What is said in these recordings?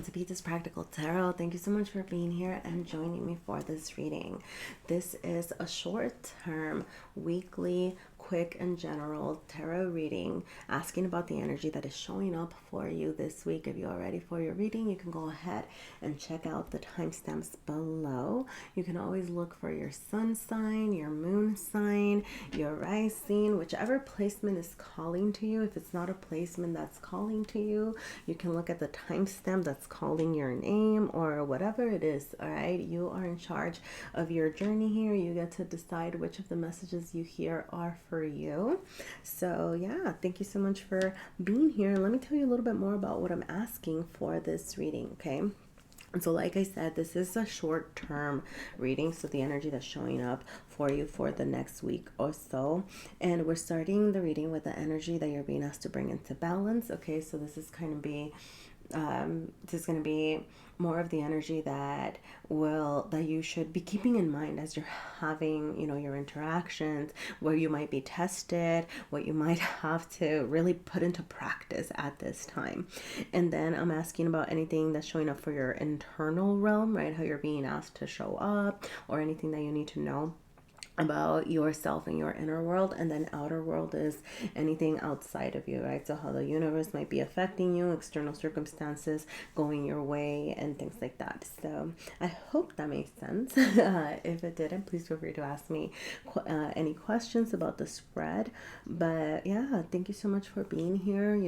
to Peter's Practical Tarot. Thank you so much for being here and joining me for this reading. This is a short-term, weekly, quick and general tarot reading asking about the energy that is showing up for you this week. If you are ready for your reading, you can go ahead and check out the timestamps below. You can always look for your sun sign, your moon sign, your rising, whichever placement is calling to you. If it's not a placement that's calling to you, you can look at the timestamp that's calling your name or whatever it is. All right, you are in charge of your journey here. You get to decide which of the messages you hear are for you. So yeah, thank you so much for being here. Let me tell you a little bit more about what I'm asking for this reading, okay? And so like I said, this is a short-term reading, so the energy that's showing up for you for the next week or so. And we're starting the reading with the energy that you're being asked to bring into balance, okay? So this is going to be more of the energy that you should be keeping in mind as you're having, your interactions, where you might be tested, what you might have to really put into practice at this time. And then I'm asking about anything that's showing up for your internal realm, right? How you're being asked to show up, or anything that you need to know about yourself and your inner world. And then outer world is anything outside of you, right? So how the universe might be affecting you, external circumstances going your way, and things like that. So I hope that makes sense. If it didn't, please feel free to ask me any questions about the spread. But yeah, thank you so much for being here.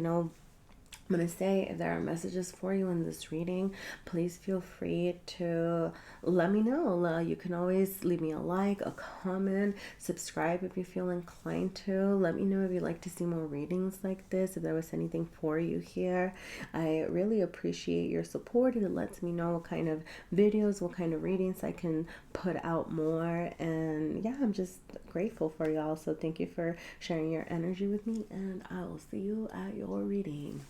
I'm going to say, if there are messages for you in this reading, please feel free to let me know. You can always leave me a like, a comment, subscribe if you feel inclined to. Let me know if you'd like to see more readings like this, if there was anything for you here. I really appreciate your support. It lets me know what kind of videos, what kind of readings I can put out more. And yeah, I'm just grateful for y'all. So thank you for sharing your energy with me, and I will see you at your reading.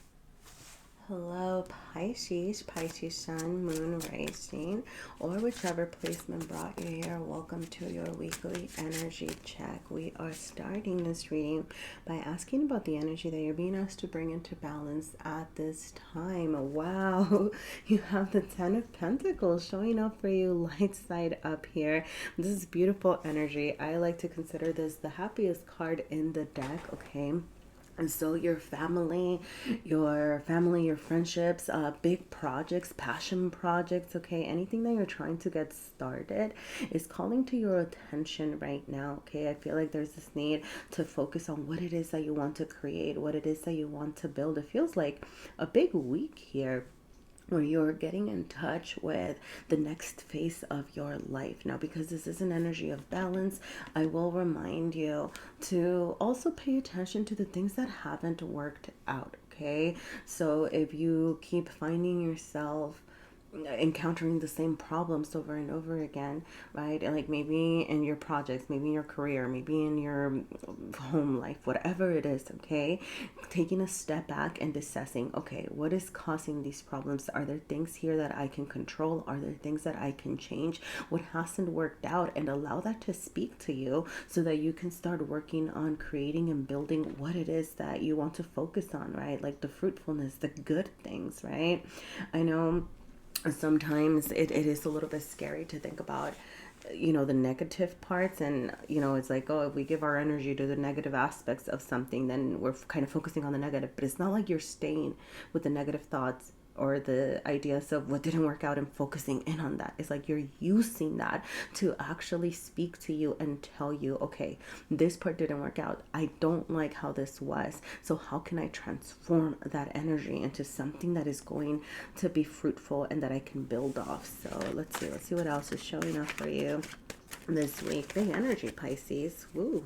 Hello, Pisces, Pisces sun, moon, rising, or whichever placement brought you here. Welcome to your weekly energy check. We are starting this reading by asking about the energy that you're being asked to bring into balance at this time. Wow, you have the Ten of Pentacles showing up for you, light side up here. This is beautiful energy. I like to consider this the happiest card in the deck, okay? And so your family, your friendships, big projects, passion projects, okay, anything that you're trying to get started is calling to your attention right now, okay? I feel like there's this need to focus on what it is that you want to create, what it is that you want to build. It feels like a big week here, where you're getting in touch with the next phase of your life. Now, because this is an energy of balance, I will remind you to also pay attention to the things that haven't worked out, okay? So if you keep finding yourself encountering the same problems over and over again, right? Like maybe in your projects, maybe in your career, maybe in your home life, whatever it is, okay? Taking a step back and assessing, okay, what is causing these problems? Are there things here that I can control? Are there things that I can change? What hasn't worked out? And allow that to speak to you so that you can start working on creating and building what it is that you want to focus on, right? Like the fruitfulness, the good things, right? I know sometimes it is a little bit scary to think about the negative parts, and it's like, oh, if we give our energy to the negative aspects of something, then we're kind of focusing on the negative. But it's not like you're staying with the negative thoughts or the ideas of what didn't work out and focusing in on that. It's like you're using that to actually speak to you and tell you, okay, this part didn't work out. I don't like how this was. So how can I transform that energy into something that is going to be fruitful and that I can build off? So let's see what else is showing up for you this week. Big energy, Pisces. Woo.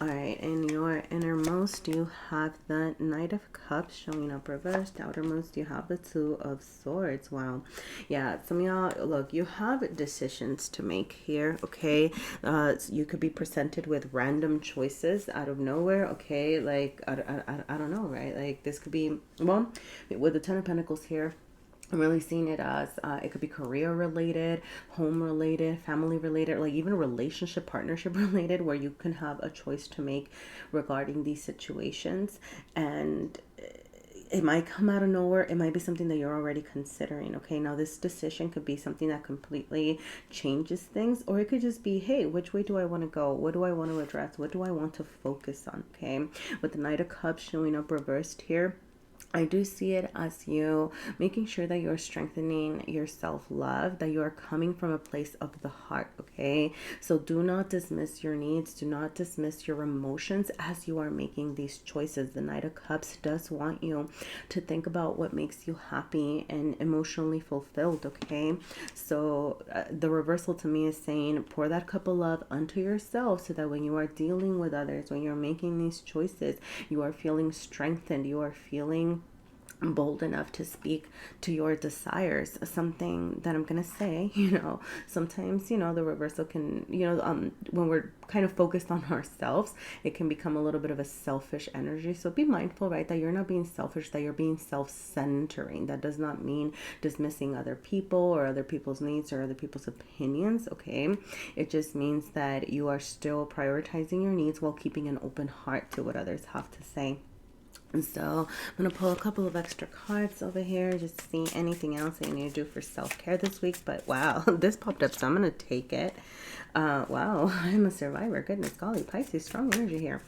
All right, in your innermost, you have the Knight of Cups showing up reversed. Outermost, you have the Two of Swords. Wow. Yeah, some of y'all, look, you have decisions to make here, okay? You could be presented with random choices out of nowhere, okay? Like, I don't know, right? Like, this could be, well, with the Ten of Pentacles here, I'm really seeing it as it could be career related, home related, family related, like even relationship, partnership related, where you can have a choice to make regarding these situations. And it might come out of nowhere. It might be something that you're already considering. Okay, now this decision could be something that completely changes things, or it could just be, hey, which way do I want to go? What do I want to address? What do I want to focus on? Okay, with the Knight of Cups showing up reversed here, I do see it as you making sure that you're strengthening your self-love, that you are coming from a place of the heart, okay? So do not dismiss your needs. Do not dismiss your emotions as you are making these choices. The Knight of Cups does want you to think about what makes you happy and emotionally fulfilled, okay? So the reversal to me is saying, pour that cup of love unto yourself so that when you are dealing with others, when you're making these choices, you are feeling strengthened, you are feeling bold enough to speak to your desires. Something that I'm gonna say, sometimes the reversal can, when we're kind of focused on ourselves, it can become a little bit of a selfish energy. So be mindful, right, that you're not being selfish, that you're being self-centering. That does not mean dismissing other people or other people's needs or other people's opinions, okay? It just means that you are still prioritizing your needs while keeping an open heart to what others have to say. And so I'm going to pull a couple of extra cards over here just to see anything else that you need to do for self-care this week. But wow, this popped up, so I'm going to take it. Wow, I'm a survivor. Goodness golly, Pisces, strong energy here.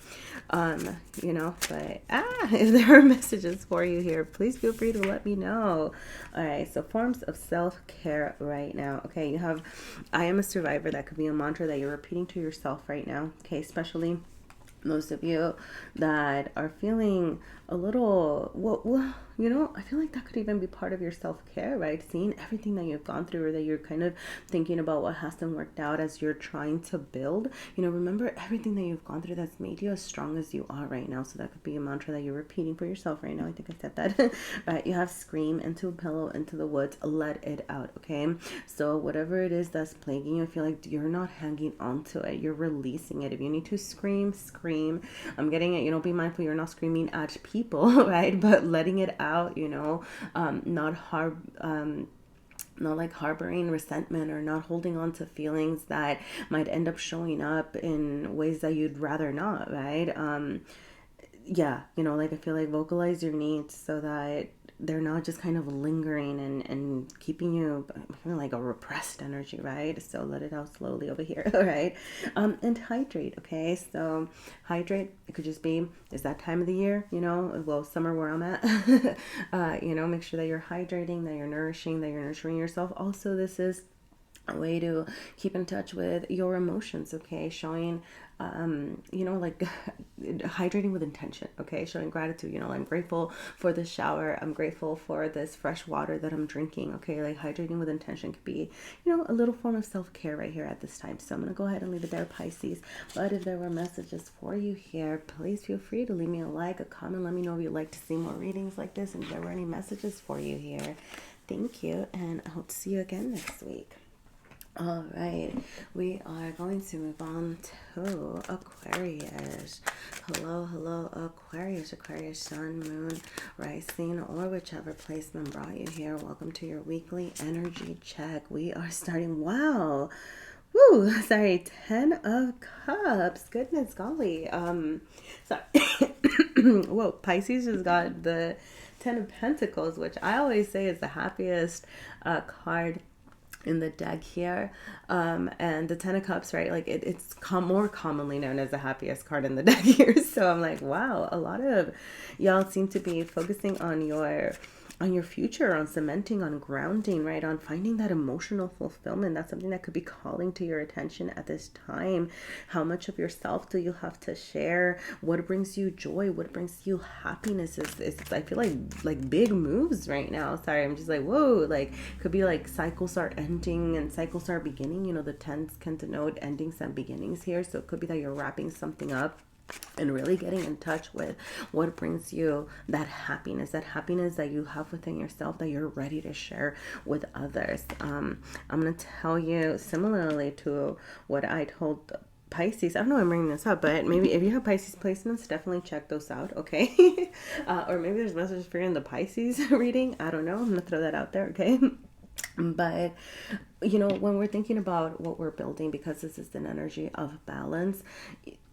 But if there are messages for you here, please feel free to let me know. All right, so forms of self-care right now. Okay, you have, I am a survivor. That could be a mantra that you're repeating to yourself right now. Okay, especially most of you that are feeling a little, I feel like that could even be part of your self-care, right? Seeing everything that you've gone through, or that you're kind of thinking about what hasn't worked out as you're trying to build. Remember everything that you've gone through that's made you as strong as you are right now. So that could be a mantra that you're repeating for yourself right now. I think I said that. Right, you have scream into a pillow, into the woods, let it out, okay? So whatever it is that's plaguing you, I feel like you're not hanging on to it. You're releasing it. If you need to scream, scream. I'm getting it. Be mindful you're not screaming at people, right? But letting it out, not like harboring resentment or not holding on to feelings that might end up showing up in ways that you'd rather not, right? I feel like vocalize your needs so that they're not just kind of lingering and keeping you like a repressed energy, right? So let it out slowly over here, all right? And hydrate, okay? So hydrate, it could just be, it's that time of the year, summer where I'm at, make sure that you're hydrating, that you're nurturing yourself. Also, this is a way to keep in touch with your emotions, okay? Showing, hydrating with intention, okay? Showing gratitude, I'm grateful for this shower. I'm grateful for this fresh water that I'm drinking, okay? Like hydrating with intention could be, a little form of self-care right here at this time. So I'm going to go ahead and leave it there, Pisces. But if there were messages for you here, please feel free to leave me a like, a comment. Let me know if you'd like to see more readings like this and if there were any messages for you here. Thank you, and I hope to see you again next week. All right, we are going to move on to Aquarius. Hello, Aquarius, sun, moon, rising, or whichever placement brought you here. Welcome to your weekly energy check. We are starting, wow. Woo, sorry, 10 of Cups. Goodness golly. Sorry. Whoa, Pisces just got the 10 of Pentacles, which I always say is the happiest card in the deck here, and the 10 of Cups, right? Like it's more commonly known as the happiest card in the deck here. So I'm like, wow, a lot of y'all seem to be focusing on your future, on cementing, on grounding, right? On finding that emotional fulfillment. That's something that could be calling to your attention at this time. How much of yourself do you have to share? What brings you joy? What brings you happiness? Is I feel like big moves right now. Sorry, I'm just like, whoa, like could be like cycles are ending and cycles are beginning. The 10s can denote endings and beginnings here. So it could be that you're wrapping something up and really getting in touch with what brings you that happiness that you have within yourself that you're ready to share with others. I'm going to tell you similarly to what I told Pisces. I don't know why I'm bringing this up, but maybe if you have Pisces placements, definitely check those out, okay? Or maybe there's messages for you in the Pisces reading. I don't know. I'm going to throw that out there, okay? But when we're thinking about what we're building, because this is an energy of balance,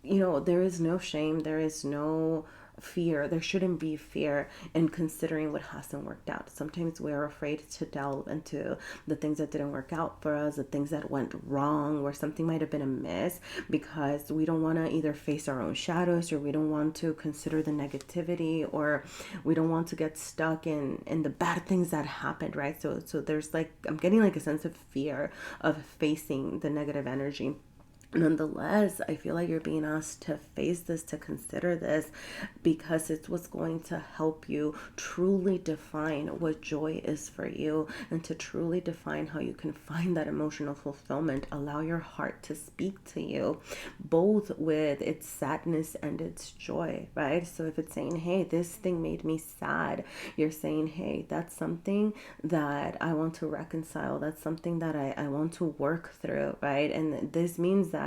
there is no shame, there is no fear. There shouldn't be fear in considering what hasn't worked out. Sometimes we're afraid to delve into the things that didn't work out for us, the things that went wrong, where something might have been amiss, because we don't want to either face our own shadows, or we don't want to consider the negativity, or we don't want to get stuck in the bad things that happened, right? So there's like, I'm getting like a sense of fear of facing the negative energy. Nonetheless, I feel like you're being asked to face this, to consider this, because it's what's going to help you truly define what joy is for you, and to truly define how you can find that emotional fulfillment. Allow your heart to speak to you, both with its sadness and its joy, right? So if it's saying, hey, this thing made me sad, you're saying, hey, that's something that I want to reconcile. That's something that I want to work through, right? And this means that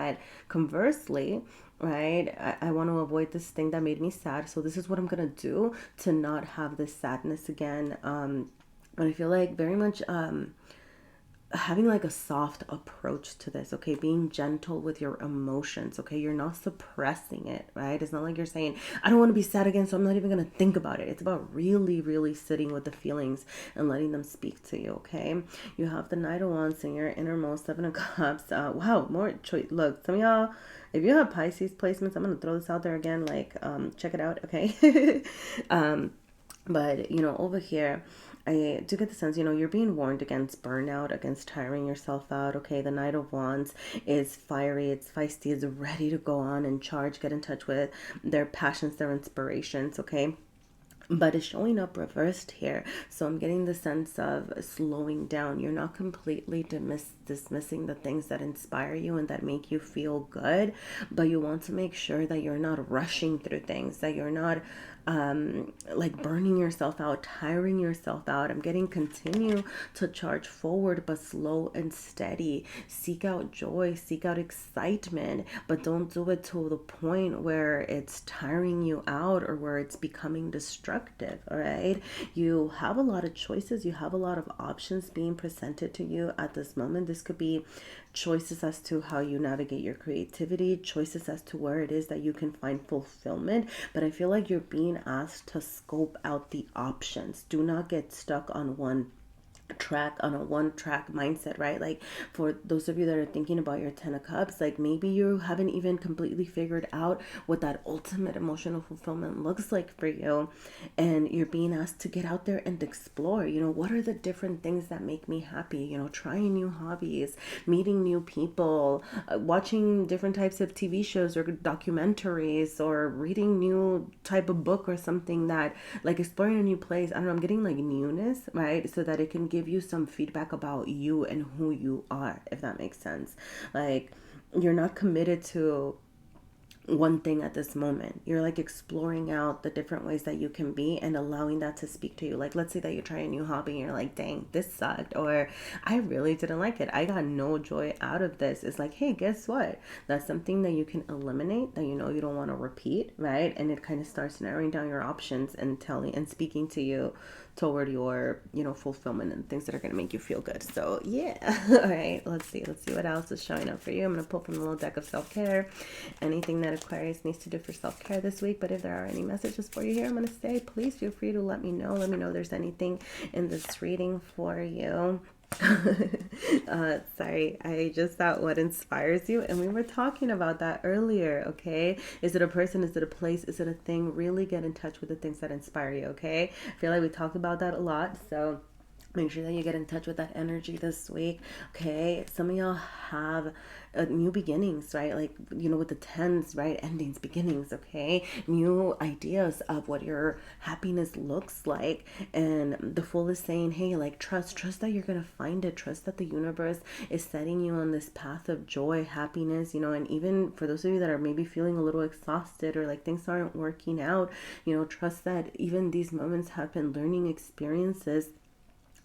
conversely, right, I want to avoid this thing that made me sad, so this is what I'm gonna do to not have this sadness again. And I feel like very much having like a soft approach to this, okay? Being gentle with your emotions, okay? You're not suppressing it, right? It's not like you're saying, I don't want to be sad again, so I'm not even going to think about it. It's about really, really sitting with the feelings and letting them speak to you, okay? You have the Knight of Wands in your innermost, Seven of Cups. Wow, more choice. Look, some of y'all, if you have Pisces placements, I'm going to throw this out there again, like, check it out, okay? But, you know, over here, I do get the sense, you know, you're being warned against burnout, against tiring yourself out, okay? The Knight of Wands is fiery, it's feisty, it's ready to go on and charge, get in touch with their passions, their inspirations, okay? But it's showing up reversed here. So I'm getting the sense of slowing down. You're not completely dismissing the things that inspire you and that make you feel good, but you want to make sure that you're not rushing through things, that you're not like burning yourself out, tiring yourself out. I'm getting continue to charge forward, but slow and steady. Seek out joy, seek out excitement, but don't do it to the point where it's tiring you out or where it's becoming destructive. All right, you have a lot of choices, you have a lot of options being presented to you at this moment. This could be choices as to how you navigate your creativity, choices as to where it is that you can find fulfillment. But I feel like you're being asked to scope out the options. Do not get stuck on one track, on a one track mindset, right? Like for those of you that are thinking about your 10 of Cups, like maybe you haven't even completely figured out what that ultimate emotional fulfillment looks like for you, and you're being asked to get out there and explore, you know, what are the different things that make me happy, you know, trying new hobbies, meeting new people, watching different types of TV shows or documentaries, or reading new type of book or something, that like exploring a new place. I don't know, I'm getting like newness, right? So that it can give you some feedback about you and who you are, if that makes sense. Like you're not committed to one thing at this moment. You're like exploring out the different ways that you can be and allowing that to speak to you. Like let's say that you try a new hobby and you're like, dang, this sucked, or I really didn't like it, I got no joy out of this. It's like, hey, guess what, that's something that you can eliminate, that you know you don't want to repeat, right? And it kind of starts narrowing down your options and telling and speaking to you toward your, you know, fulfillment and things that are going to make you feel good. So yeah. All right, let's see what else is showing up for you. I'm going to pull from the little deck of self-care, anything that Aquarius needs to do for self-care this week. But if there are any messages for you here, I'm going to say, please feel free to let me know if there's anything in this reading for you. Sorry, I just thought, what inspires you? And we were talking about that earlier, okay? Is it a person? Is it a place? Is it a thing? Really get in touch with the things that inspire you, okay? I feel like we talked about that a lot, so make sure that you get in touch with that energy this week, okay? Some of y'all have new beginnings, right? Like, you know, with the tens, right? Endings, beginnings, okay? New ideas of what your happiness looks like. And the Fool is saying, hey, like, trust that you're going to find it. Trust that the universe is setting you on this path of joy, happiness, you know. And even for those of you that are maybe feeling a little exhausted or like things aren't working out, you know, trust that even these moments have been learning experiences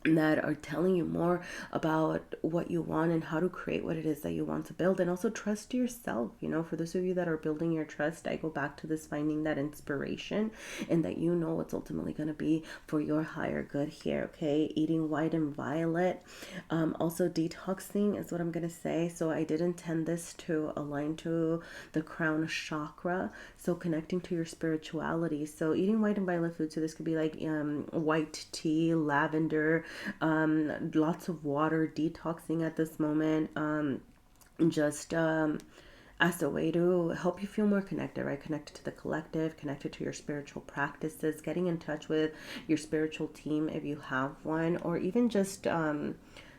that are telling you more about what you want and how to create what it is that you want to build. And also trust yourself. You know, for those of you that are building your trust, I go back to this finding that inspiration and that you know what's ultimately going to be for your higher good here. Okay, eating white and violet, also detoxing is what I'm going to say. So I did intend this to align to the crown chakra, so connecting to your spirituality. So eating white and violet food, so this could be like white tea, lavender, lots of water, detoxing at this moment, just as a way to help you feel more connected, right? Connected to the collective, connected to your spiritual practices, getting in touch with your spiritual team if you have one, or even just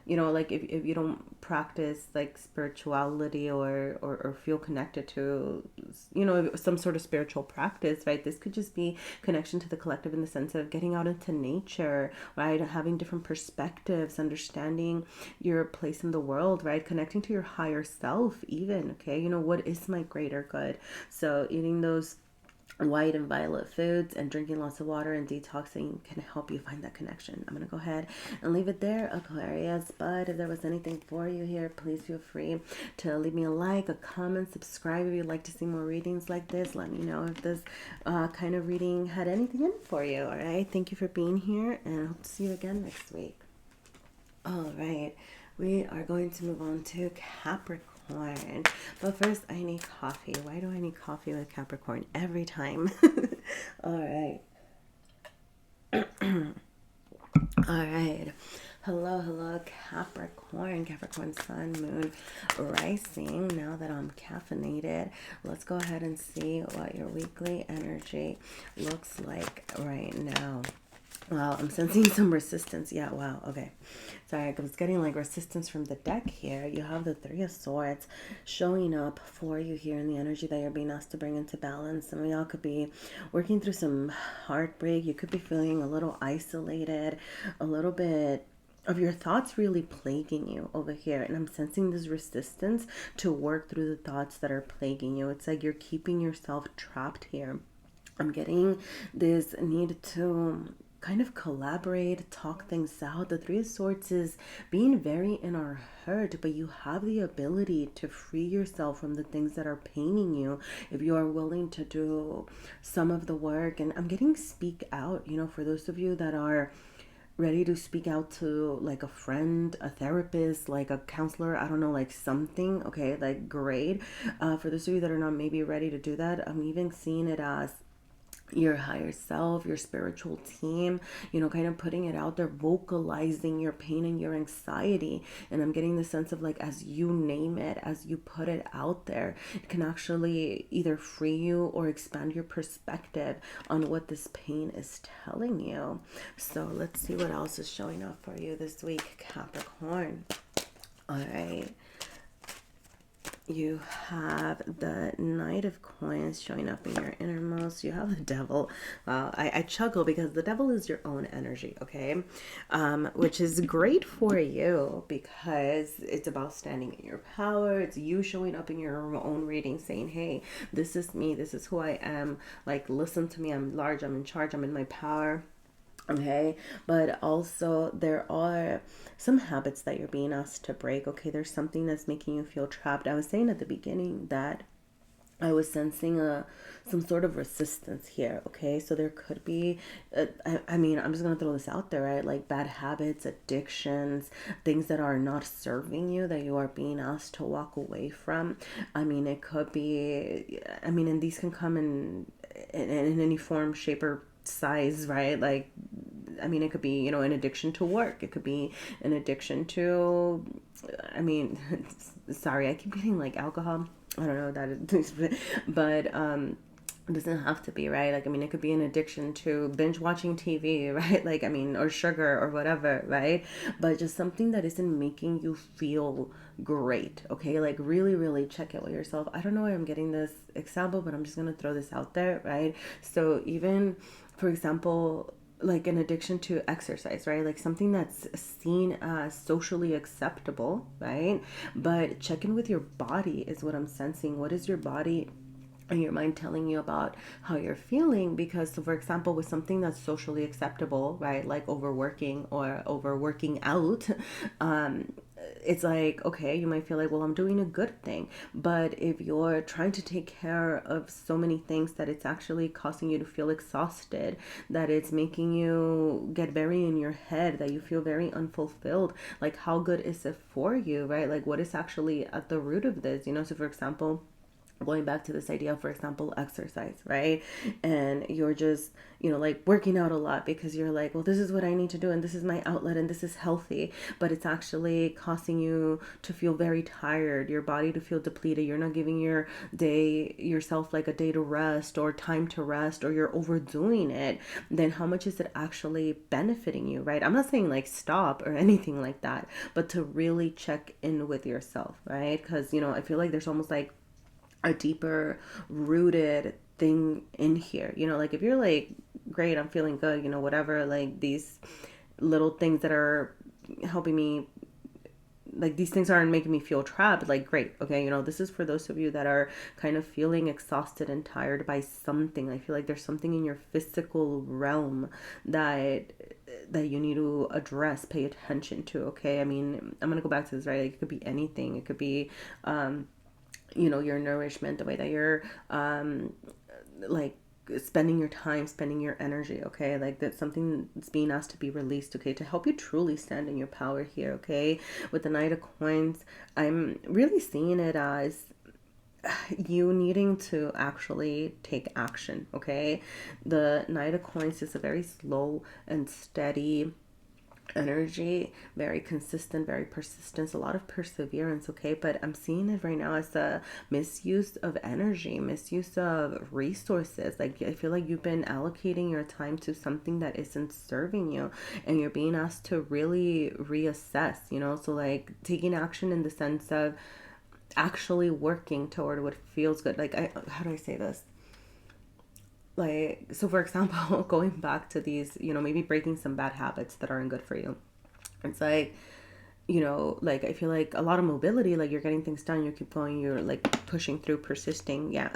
you know, like if you don't practice like spirituality or feel connected to, you know, some sort of spiritual practice, right? This could just be connection to the collective in the sense of getting out into nature, right? Having different perspectives, understanding your place in the world, right? Connecting to your higher self even, okay? You know, what is my greater good? So eating those white and violet foods and drinking lots of water and detoxing can help you find that connection. I'm going to go ahead and leave it there, Aquarius. But if there was anything for you here, please feel free to leave me a like, a comment, subscribe if you'd like to see more readings like this. Let me know if this kind of reading had anything in for you. All right. Thank you for being here, and I hope to see you again next week. All right. We are going to move on to Capricorn. But first, I need coffee. Why do I need coffee with Capricorn every time? All right. All right. Hello, Capricorn. Capricorn sun, moon, rising. Now that I'm caffeinated, let's go ahead and see what your weekly energy looks like right now. Wow, I'm sensing some resistance. Yeah, wow. Okay. Sorry, I was getting like resistance from the deck here. You have the Three of Swords showing up for you here in the energy that you're being asked to bring into balance. Some of y'all could be working through some heartbreak. You could be feeling a little isolated, a little bit of your thoughts really plaguing you over here. And I'm sensing this resistance to work through the thoughts that are plaguing you. It's like you're keeping yourself trapped here. I'm getting this need to kind of collaborate, talk things out. The Three of Swords is being very in our hurt, but you have the ability to free yourself from the things that are paining you if you are willing to do some of the work. And I'm getting speak out, you know, for those of you that are ready to speak out to like a friend, a therapist, like a counselor, I don't know, like something, okay, like great. For those of you that are not maybe ready to do that, I'm even seeing it as your higher self, your spiritual team, you know, kind of putting it out there, vocalizing your pain and your anxiety. And I'm getting the sense of like, as you name it, as you put it out there, it can actually either free you or expand your perspective on what this pain is telling you. So let's see what else is showing up for you this week, Capricorn. All right. You have the Knight of Coins showing up in your innermost. You have the Devil. Wow, I chuckle because the Devil is your own energy, okay? Which is great for you because it's about standing in your power. It's you showing up in your own reading saying, hey, this is me. This is who I am. Like, listen to me. I'm large. I'm in charge. I'm in my power. Okay, but also there are some habits that you're being asked to break. Okay, there's something that's making you feel trapped. I was saying at the beginning that I was sensing some sort of resistance here. Okay, so there could be I mean, I'm just gonna throw this out there, right? Like bad habits, addictions, things that are not serving you, that you are being asked to walk away from. I mean, it could be, I mean, and these can come in any form, shape, or size, right? Like, I mean, it could be, you know, an addiction to work. It could be an addiction to, I mean, sorry, I keep getting like alcohol. I don't know what that is, but it doesn't have to be, right? Like, I mean, it could be an addiction to binge watching TV, right? Like, I mean, or sugar or whatever, right? But just something that isn't making you feel great, okay? Like, really, really check it with yourself. I don't know where I'm getting this example, but I'm just gonna throw this out there, right? So even, for example, like an addiction to exercise, right? Like something that's seen as socially acceptable, right? But check in with your body is what I'm sensing. What is your body and your mind telling you about how you're feeling. Because, so for example, with something that's socially acceptable, right, like overworking or overworking out, it's like, okay, you might feel like, well, I'm doing a good thing. But if you're trying to take care of so many things that it's actually causing you to feel exhausted, that it's making you get very in your head, that you feel very unfulfilled, like how good is it for you, right? Like what is actually at the root of this, you know? So for example, going back to this idea, for example, exercise, right? And you're just, like working out a lot because you're like, well, this is what I need to do and this is my outlet and this is healthy, but it's actually causing you to feel very tired, your body to feel depleted. You're not giving yourself like a day to rest or time to rest, or you're overdoing it. Then how much is it actually benefiting you, right? I'm not saying like stop or anything like that, but to really check in with yourself, right? Because, I feel like there's almost like a deeper rooted thing in here, like if you're like, great, I'm feeling good, whatever, like these little things that are helping me, like these things aren't making me feel trapped, like great, okay, this is for those of you that are kind of feeling exhausted and tired by something. I feel like there's something in your physical realm that you need to address, pay attention to, okay? I mean, I'm gonna go back to this, right? Like, it could be anything. It could be your nourishment, the way that you're like spending your time, spending your energy, okay? Like that's something that's being asked to be released, okay, to help you truly stand in your power here, okay? With the Knight of Coins, I'm really seeing it as you needing to actually take action, okay? The Knight of Coins is a very slow and steady energy, very consistent, very persistent, a lot of perseverance, okay? But I'm seeing it right now as a misuse of energy, misuse of resources. Like I feel like you've been allocating your time to something that isn't serving you, and you're being asked to really reassess, so like taking action in the sense of actually working toward what feels good. Like how do I say this? Like, so for example, going back to these, maybe breaking some bad habits that aren't good for you. It's like, like I feel like a lot of mobility, like you're getting things done, you keep going, you're like pushing through, persisting, yeah.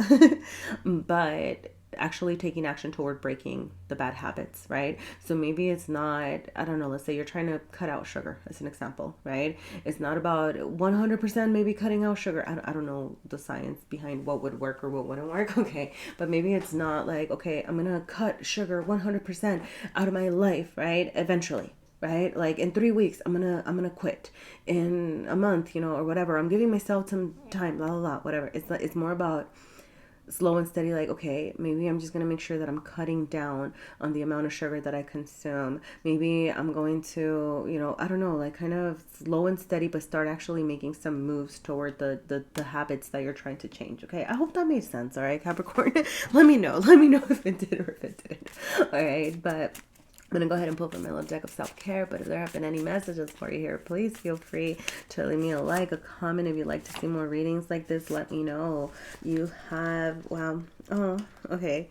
But actually taking action toward breaking the bad habits, right? So maybe it's not, I don't know, let's say you're trying to cut out sugar as an example, right? It's not about 100% maybe cutting out sugar. I don't know the science behind what would work or what wouldn't work, okay? But maybe it's not like, okay, I'm gonna cut sugar 100% out of my life, right? Eventually, right? Like in 3 weeks, I'm gonna quit. In a month, or whatever. I'm giving myself some time, blah blah blah, whatever. It's more about slow and steady, like, okay, maybe I'm just going to make sure that I'm cutting down on the amount of sugar that I consume. Maybe I'm going to, I don't know, like kind of slow and steady, but start actually making some moves toward the habits that you're trying to change. Okay. I hope that made sense. All right, Capricorn. Let me know if it did or if it didn't. All right. But I'm going to go ahead and pull from my little deck of self-care, but if there have been any messages for you here, please feel free to leave me a like, a comment. If you'd like to see more readings like this, let me know. You have, wow, oh, okay.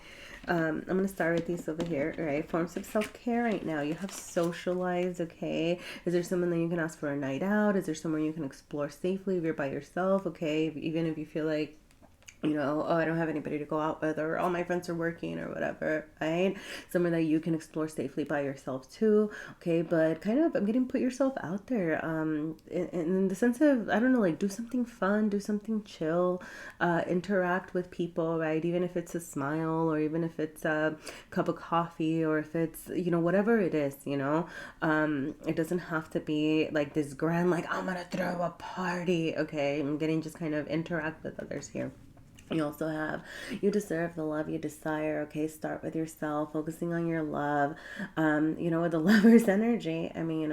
I'm going to start with these over here, all right? Forms of self-care right now. You have socialize, okay? Is there someone that you can ask for a night out? Is there somewhere you can explore safely if you're by yourself, okay? Even if you feel like, oh, I don't have anybody to go out with, or all my friends are working or whatever, right? Somewhere that you can explore safely by yourself too, okay? But kind of, I'm getting put yourself out there, in the sense of, I don't know, like do something fun, do something chill, interact with people, right? Even if it's a smile, or even if it's a cup of coffee, or if it's, whatever it is, it doesn't have to be like this grand, like I'm gonna throw a party, okay? I'm getting just kind of interact with others here. You also have, you deserve the love you desire, okay? Start with yourself, focusing on your love. With the lover's energy, I mean,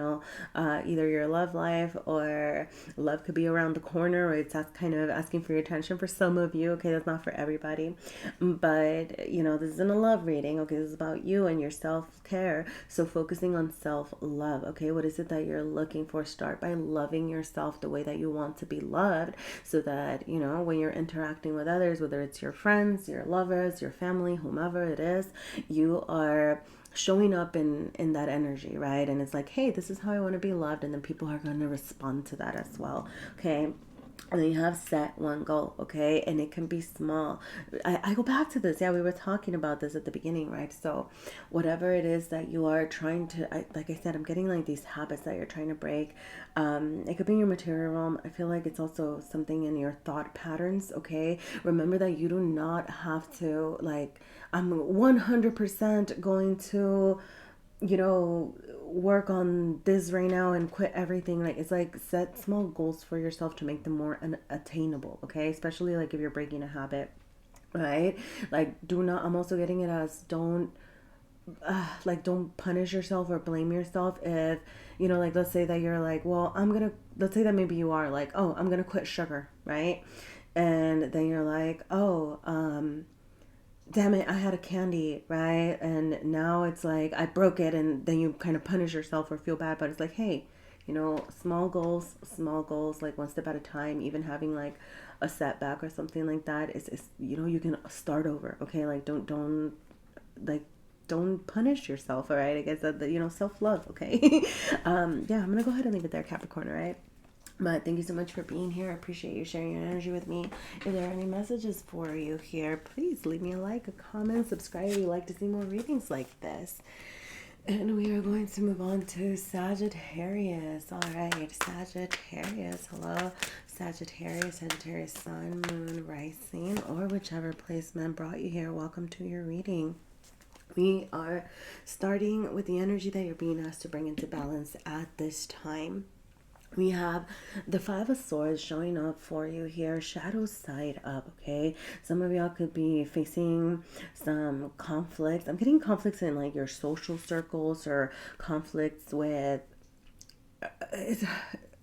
either your love life or love could be around the corner, or it's kind of asking for your attention for some of you, okay? That's not for everybody. But, this isn't a love reading, okay? This is about you and your self-care. So focusing on self-love, okay? What is it that you're looking for? Start by loving yourself the way that you want to be loved, so that, when you're interacting with others, whether it's your friends, your lovers, your family, whomever it is, you are showing up in that energy, right? And it's like, hey, this is how I want to be loved, and then people are going to respond to that as well, okay? and then you have set one goal, okay? And it can be small. I go back to this. Yeah, we were talking about this at the beginning, right? So whatever it is that you are trying to, like I said, I'm getting like these habits that you're trying to break. It could be in your material realm. I feel like it's also something in your thought patterns, okay? Remember that you do not have to, like, I'm 100% going to, work on this right now and quit everything. Like, it's like set small goals for yourself to make them more attainable, okay? Especially like if you're breaking a habit, right? Like, do not, I'm also getting it as don't punish yourself or blame yourself if, like, let's say that you're like, well, let's say that maybe you are like, oh, I'm gonna quit sugar, right? And then you're like, oh, damn it, I had a candy, right? And now it's like I broke it, and then you kind of punish yourself or feel bad. But it's like, hey, small goals, like one step at a time. Even having like a setback or something like that is you can start over, okay? Like, like don't punish yourself, all right? I guess that self-love, okay? Yeah, I'm gonna go ahead and leave it there, Capricorn, all right? But thank you so much for being here. I appreciate you sharing your energy with me. If there are any messages for you here, please leave me a like, a comment, subscribe if you'd like to see more readings like this. And we are going to move on to Sagittarius. All right, Sagittarius. Hello, Sagittarius, Sagittarius, Sun, Moon, Rising, or whichever placement brought you here. Welcome to your reading. We are starting with the energy that you're being asked to bring into balance at this time. We have the Five of Swords showing up for you here, shadow side up, okay? Some of y'all could be facing some conflicts. I'm getting conflicts in like your social circles or conflicts with...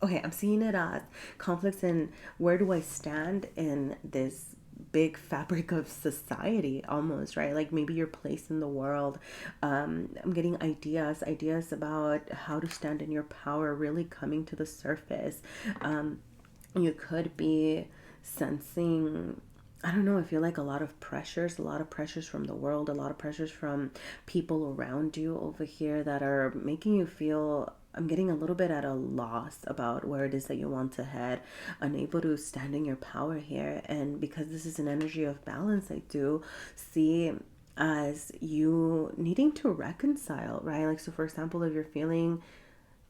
okay, I'm seeing it as conflicts in where do I stand in this big fabric of society almost, right? Like maybe your place in the world. I'm getting ideas about how to stand in your power really coming to the surface. You could be sensing, I don't know, I feel like a lot of pressures from the world, a lot of pressures from people around you over here that are making you feel, I'm getting a little bit at a loss about where it is that you want to head, unable to stand in your power here. And because this is an energy of balance, I do see as you needing to reconcile, right? Like, so for example, if you're feeling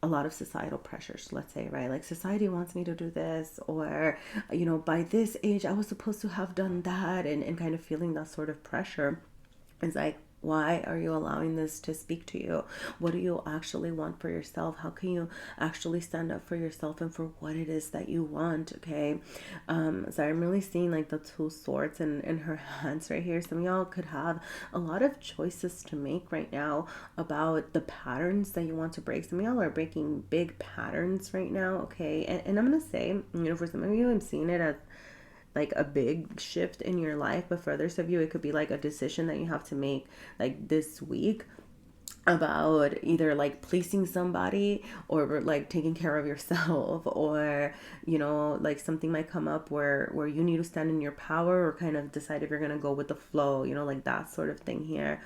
a lot of societal pressures, let's say, right? Like society wants me to do this, or, by this age, I was supposed to have done that, and kind of feeling that sort of pressure. It's like, why are you allowing this to speak to you? What do you actually want for yourself? How can you actually stand up for yourself and for what it is that you want? Okay. So I'm really seeing like the two swords in her hands right here. Some of y'all could have a lot of choices to make right now about the patterns that you want to break. Some of y'all are breaking big patterns right now. Okay. And I'm going to say, for some of you, I'm seeing it as like a big shift in your life, but for others of you, it could be like a decision that you have to make like this week about either like pleasing somebody or like taking care of yourself, or like something might come up where you need to stand in your power or kind of decide if you're gonna go with the flow, like that sort of thing here.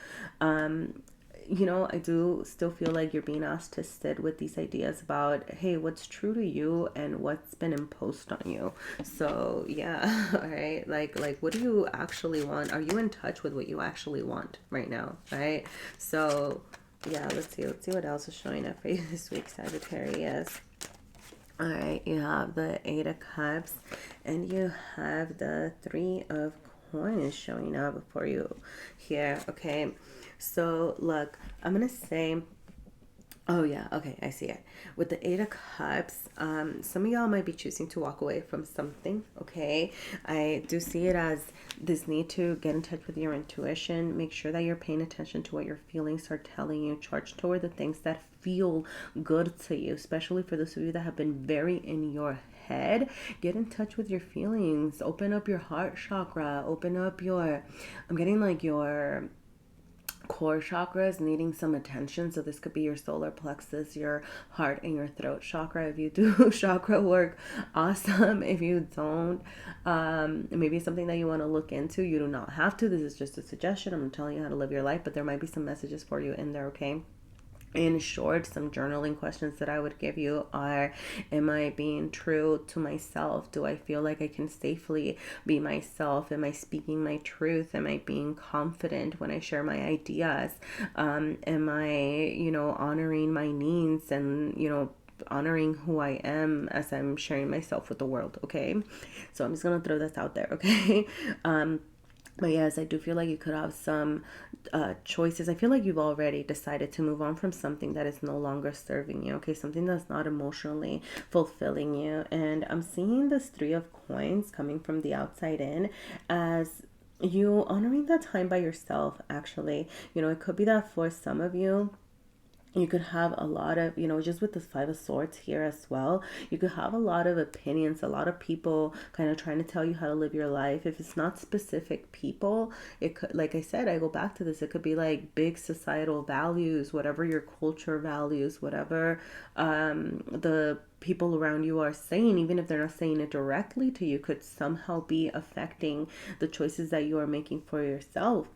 I do still feel like you're being asked to sit with these ideas about, hey, what's true to you and what's been imposed on you. So yeah, all right, like what do you actually want? Are you in touch with what you actually want right now, right? So yeah, let's see what else is showing up for you this week, Sagittarius. All right, you have the Eight of Cups and you have the Three of Coins showing up for you here. Okay, so look, I'm gonna say, oh yeah, okay, I see it. With the Eight of Cups, some of y'all might be choosing to walk away from something, okay? I do see it as this need to get in touch with your intuition. Make sure that you're paying attention to what your feelings are telling you. Charge toward the things that feel good to you, especially for those of you that have been very in your head. Get in touch with your feelings. Open up your heart chakra. Open up your, I'm getting like your core chakras needing some attention. So this could be your solar plexus, your heart, and your throat chakra. If you do chakra work, awesome. If you don't, maybe it's something that you want to look into. You do not have to. This is just a suggestion. I'm telling you how to live your life, but there might be some messages for you in there, okay? In short, some journaling questions that I would give you are, am I being true to myself? Do I feel like I can safely be myself? Am I speaking my truth? Am I being confident when I share my ideas? Am I, honoring my needs and, honoring who I am as I'm sharing myself with the world? Okay. So I'm just going to throw this out there. Okay. But yes, I do feel like you could have some choices. I feel like you've already decided to move on from something that is no longer serving you, okay? Something that's not emotionally fulfilling you. And I'm seeing this Three of Coins coming from the outside in as you honoring that time by yourself, actually. It could be that for some of you, you could have a lot of, just with the Five of Swords here as well, you could have a lot of opinions, a lot of people kind of trying to tell you how to live your life. If it's not specific people, it could, like I said, I go back to this, it could be like big societal values, whatever your culture values, whatever the people around you are saying, even if they're not saying it directly to you, could somehow be affecting the choices that you are making for yourself.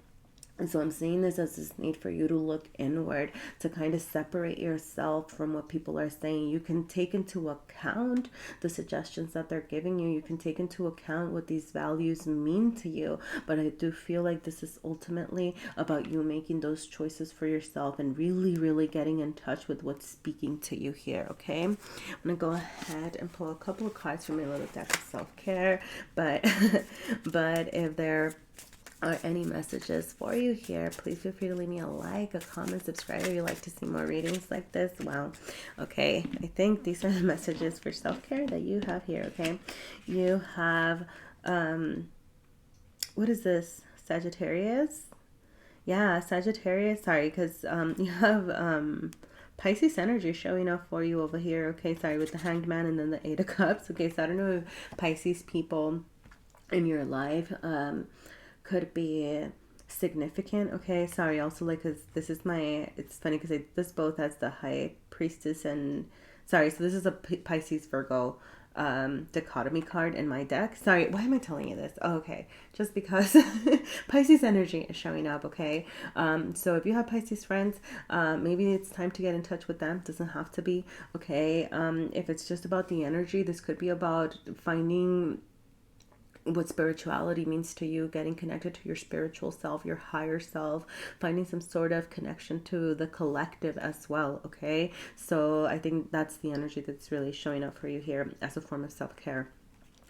And so I'm seeing this as this need for you to look inward, to kind of separate yourself from what people are saying. You can take into account the suggestions that they're giving you. You can take into account what these values mean to you. But I do feel like this is ultimately about you making those choices for yourself and really, really getting in touch with what's speaking to you here, okay? I'm going to go ahead and pull a couple of cards from my little deck of self-care. But if they're any messages for you here, please feel free to leave me a like, a comment, subscribe if you like to see more readings like this. Wow. Okay, I think these are the messages for self-care that you have here. Okay, you have what is this, Sagittarius? Yeah, Sagittarius. Sorry, because you have Pisces energy showing up for you over here. Okay, sorry, with the Hanged Man and then the Eight of Cups. Okay, so I don't know if Pisces people in your life could be significant. Okay, sorry, also, like, because this is my, it's funny because this both has the High Priestess and, sorry, so this is a Pisces Virgo dichotomy card in my deck. Sorry, why am I telling you this? Oh, okay, just because Pisces energy is showing up. Okay, so if you have Pisces friends, maybe it's time to get in touch with them. Doesn't have to be. Okay, if it's just about the energy, this could be about finding what spirituality means to you, getting connected to your spiritual self, your higher self, finding some sort of connection to the collective as well. Okay, so I think that's the energy that's really showing up for you here as a form of self-care.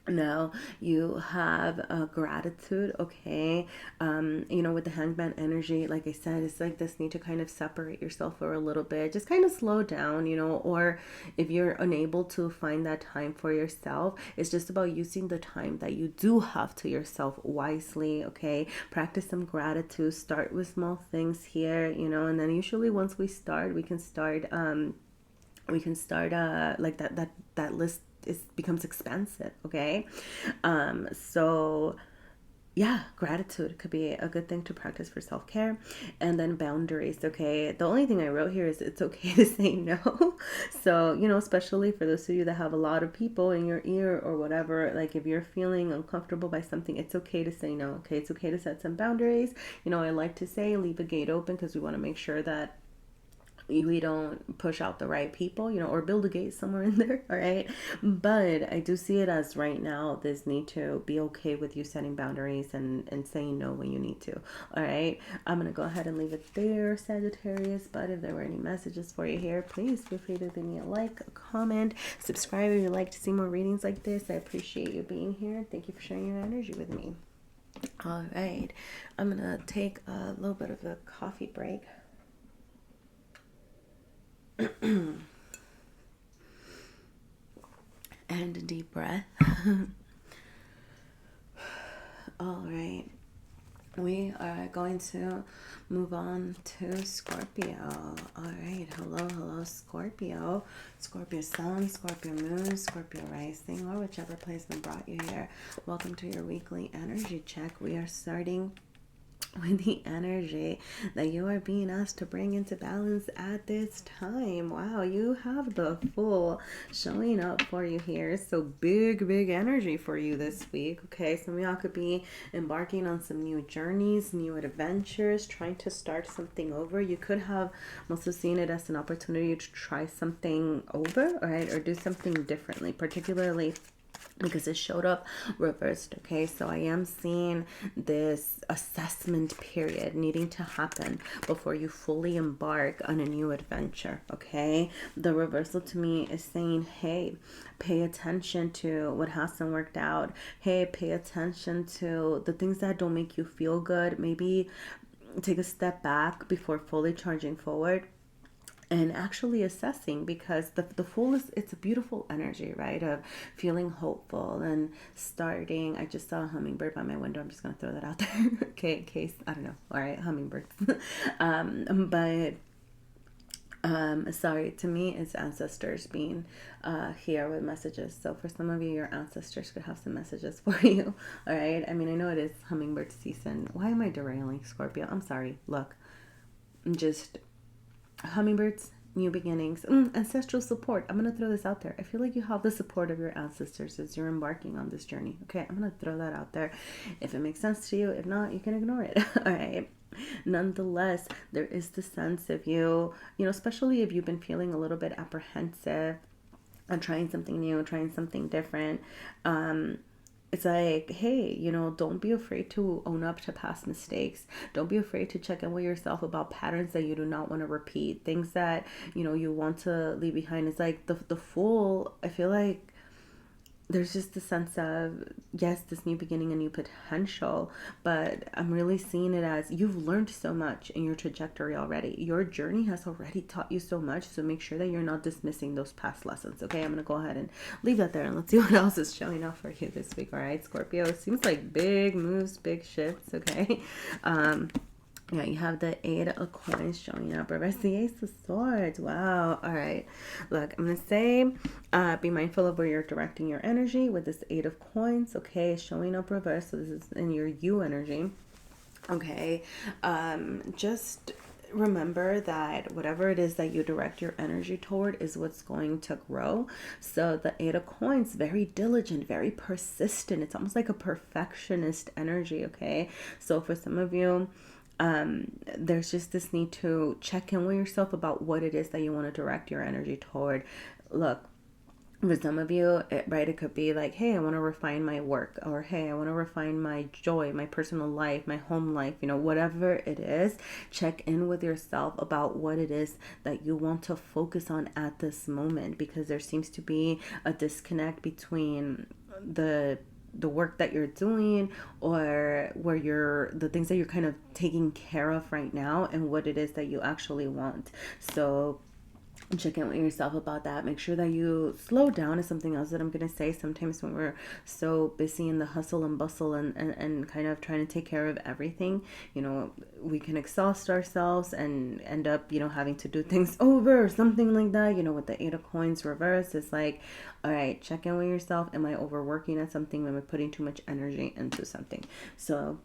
Now you have gratitude. Okay, with the Hangman energy, like I said, it's like this need to kind of separate yourself for a little bit, just kind of slow down, or if you're unable to find that time for yourself, it's just about using the time that you do have to yourself wisely. Okay, practice some gratitude, start with small things here, and then usually once we start, we can start like that list becomes expansive. Okay, so yeah, gratitude could be a good thing to practice for self-care. And then boundaries. Okay, the only thing I wrote here is it's okay to say no. So, especially for those of you that have a lot of people in your ear or whatever, like if you're feeling uncomfortable by something, it's okay to say no. Okay, it's okay to set some boundaries. I like to say leave a gate open because we want to make sure that we don't push out the right people, or build a gate somewhere in there. All right. But I do see it as right now, this need to be okay with you setting boundaries and saying no when you need to. All right. I'm going to go ahead and leave it there, Sagittarius. But if there were any messages for you here, please feel free to leave me a like, a comment, subscribe if you'd like to see more readings like this. I appreciate you being here. Thank you for sharing your energy with me. All right. I'm going to take a little bit of a coffee break. And a deep breath. All right, we are going to move on to Scorpio. All right, hello Scorpio. Scorpio sun, Scorpio moon, Scorpio rising, or whichever placement brought you here. Welcome to your weekly energy check. We are starting with the energy that you are being asked to bring into balance at this time. Wow, you have the Fool showing up for you here. So big energy for you this week. Okay, some of y'all could be embarking on some new journeys, new adventures, trying to start something over. You could have also seen it as an opportunity to try something over, all right, or do something differently, particularly because it showed up reversed. Okay, so I am seeing this assessment period needing to happen before you fully embark on a new adventure. Okay, the reversal to me is saying, hey, pay attention to what hasn't worked out. Hey, pay attention to the things that don't make you feel good. Maybe take a step back before fully charging forward and actually assessing, because the Fool is, it's a beautiful energy, right, of feeling hopeful and starting. I just saw a hummingbird by my window. I'm just gonna throw that out there. Okay, in case, I don't know. All right, hummingbirds. Sorry, to me it's ancestors being here with messages. So for some of you, your ancestors could have some messages for you. All right, I mean, I know it is hummingbird season. Why am I derailing, Scorpio? I'm sorry. Look, I'm just hummingbirds, new beginnings, ancestral support. I'm gonna throw this out there. I feel like you have the support of your ancestors as you're embarking on this journey. Okay, I'm gonna throw that out there. If it makes sense to you, if not, you can ignore it. All right. Nonetheless, there is the sense of you know, especially if you've been feeling a little bit apprehensive on trying something new, trying something different. It's like, hey, you know, don't be afraid to own up to past mistakes. Don't be afraid to check in with yourself about patterns that you do not want to repeat, things that, you know, you want to leave behind. It's like the Fool, I feel like there's just a sense of, yes, this new beginning, a new potential, but I'm really seeing it as you've learned so much in your trajectory already. Your journey has already taught you so much, so make sure that you're not dismissing those past lessons. Okay, I'm gonna go ahead and leave that there, and let's see what else is showing up for you this week. All right, Scorpio, it seems like big moves, big shifts. Okay, yeah, you have the Eight of Coins showing up. Reverse the Ace of Swords. Wow. All right. Look, I'm going to say be mindful of where you're directing your energy with this Eight of Coins. Okay, showing up reverse. So this is in your You energy. Okay. Just remember that whatever it is that you direct your energy toward is what's going to grow. So the Eight of Coins, very diligent, very persistent. It's almost like a perfectionist energy. Okay. So for some of you, there's just this need to check in with yourself about what it is that you want to direct your energy toward. Look, for some of you, it could be like, hey, I want to refine my work, or hey, I want to refine my joy, my personal life, my home life, you know, whatever it is. Check in with yourself about what it is that you want to focus on at this moment, because there seems to be a disconnect between the work that you're doing, or where you're, the things that you're kind of taking care of right now, and what it is that you actually want. So check in with yourself about that. Make sure that you slow down is something else that I'm going to say. Sometimes when we're so busy in the hustle and bustle and kind of trying to take care of everything, you know, we can exhaust ourselves and end up, you know, having to do things over or something like that. You know, with the Eight of Coins reverse, it's like, all right, check in with yourself. Am I overworking at something? Am I putting too much energy into something? So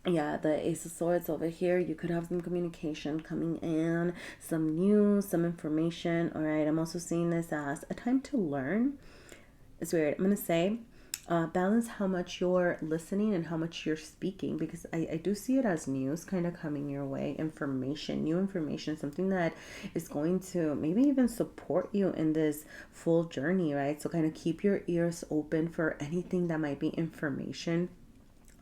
yeah, the Ace of Swords over here, you could have some communication coming in, some news, some information. All right, I'm also seeing this as a time to learn. It's weird. I'm going to say balance how much you're listening and how much you're speaking, because I do see it as news kind of coming your way, information, new information, something that is going to maybe even support you in this full journey, right? So kind of keep your ears open for anything that might be information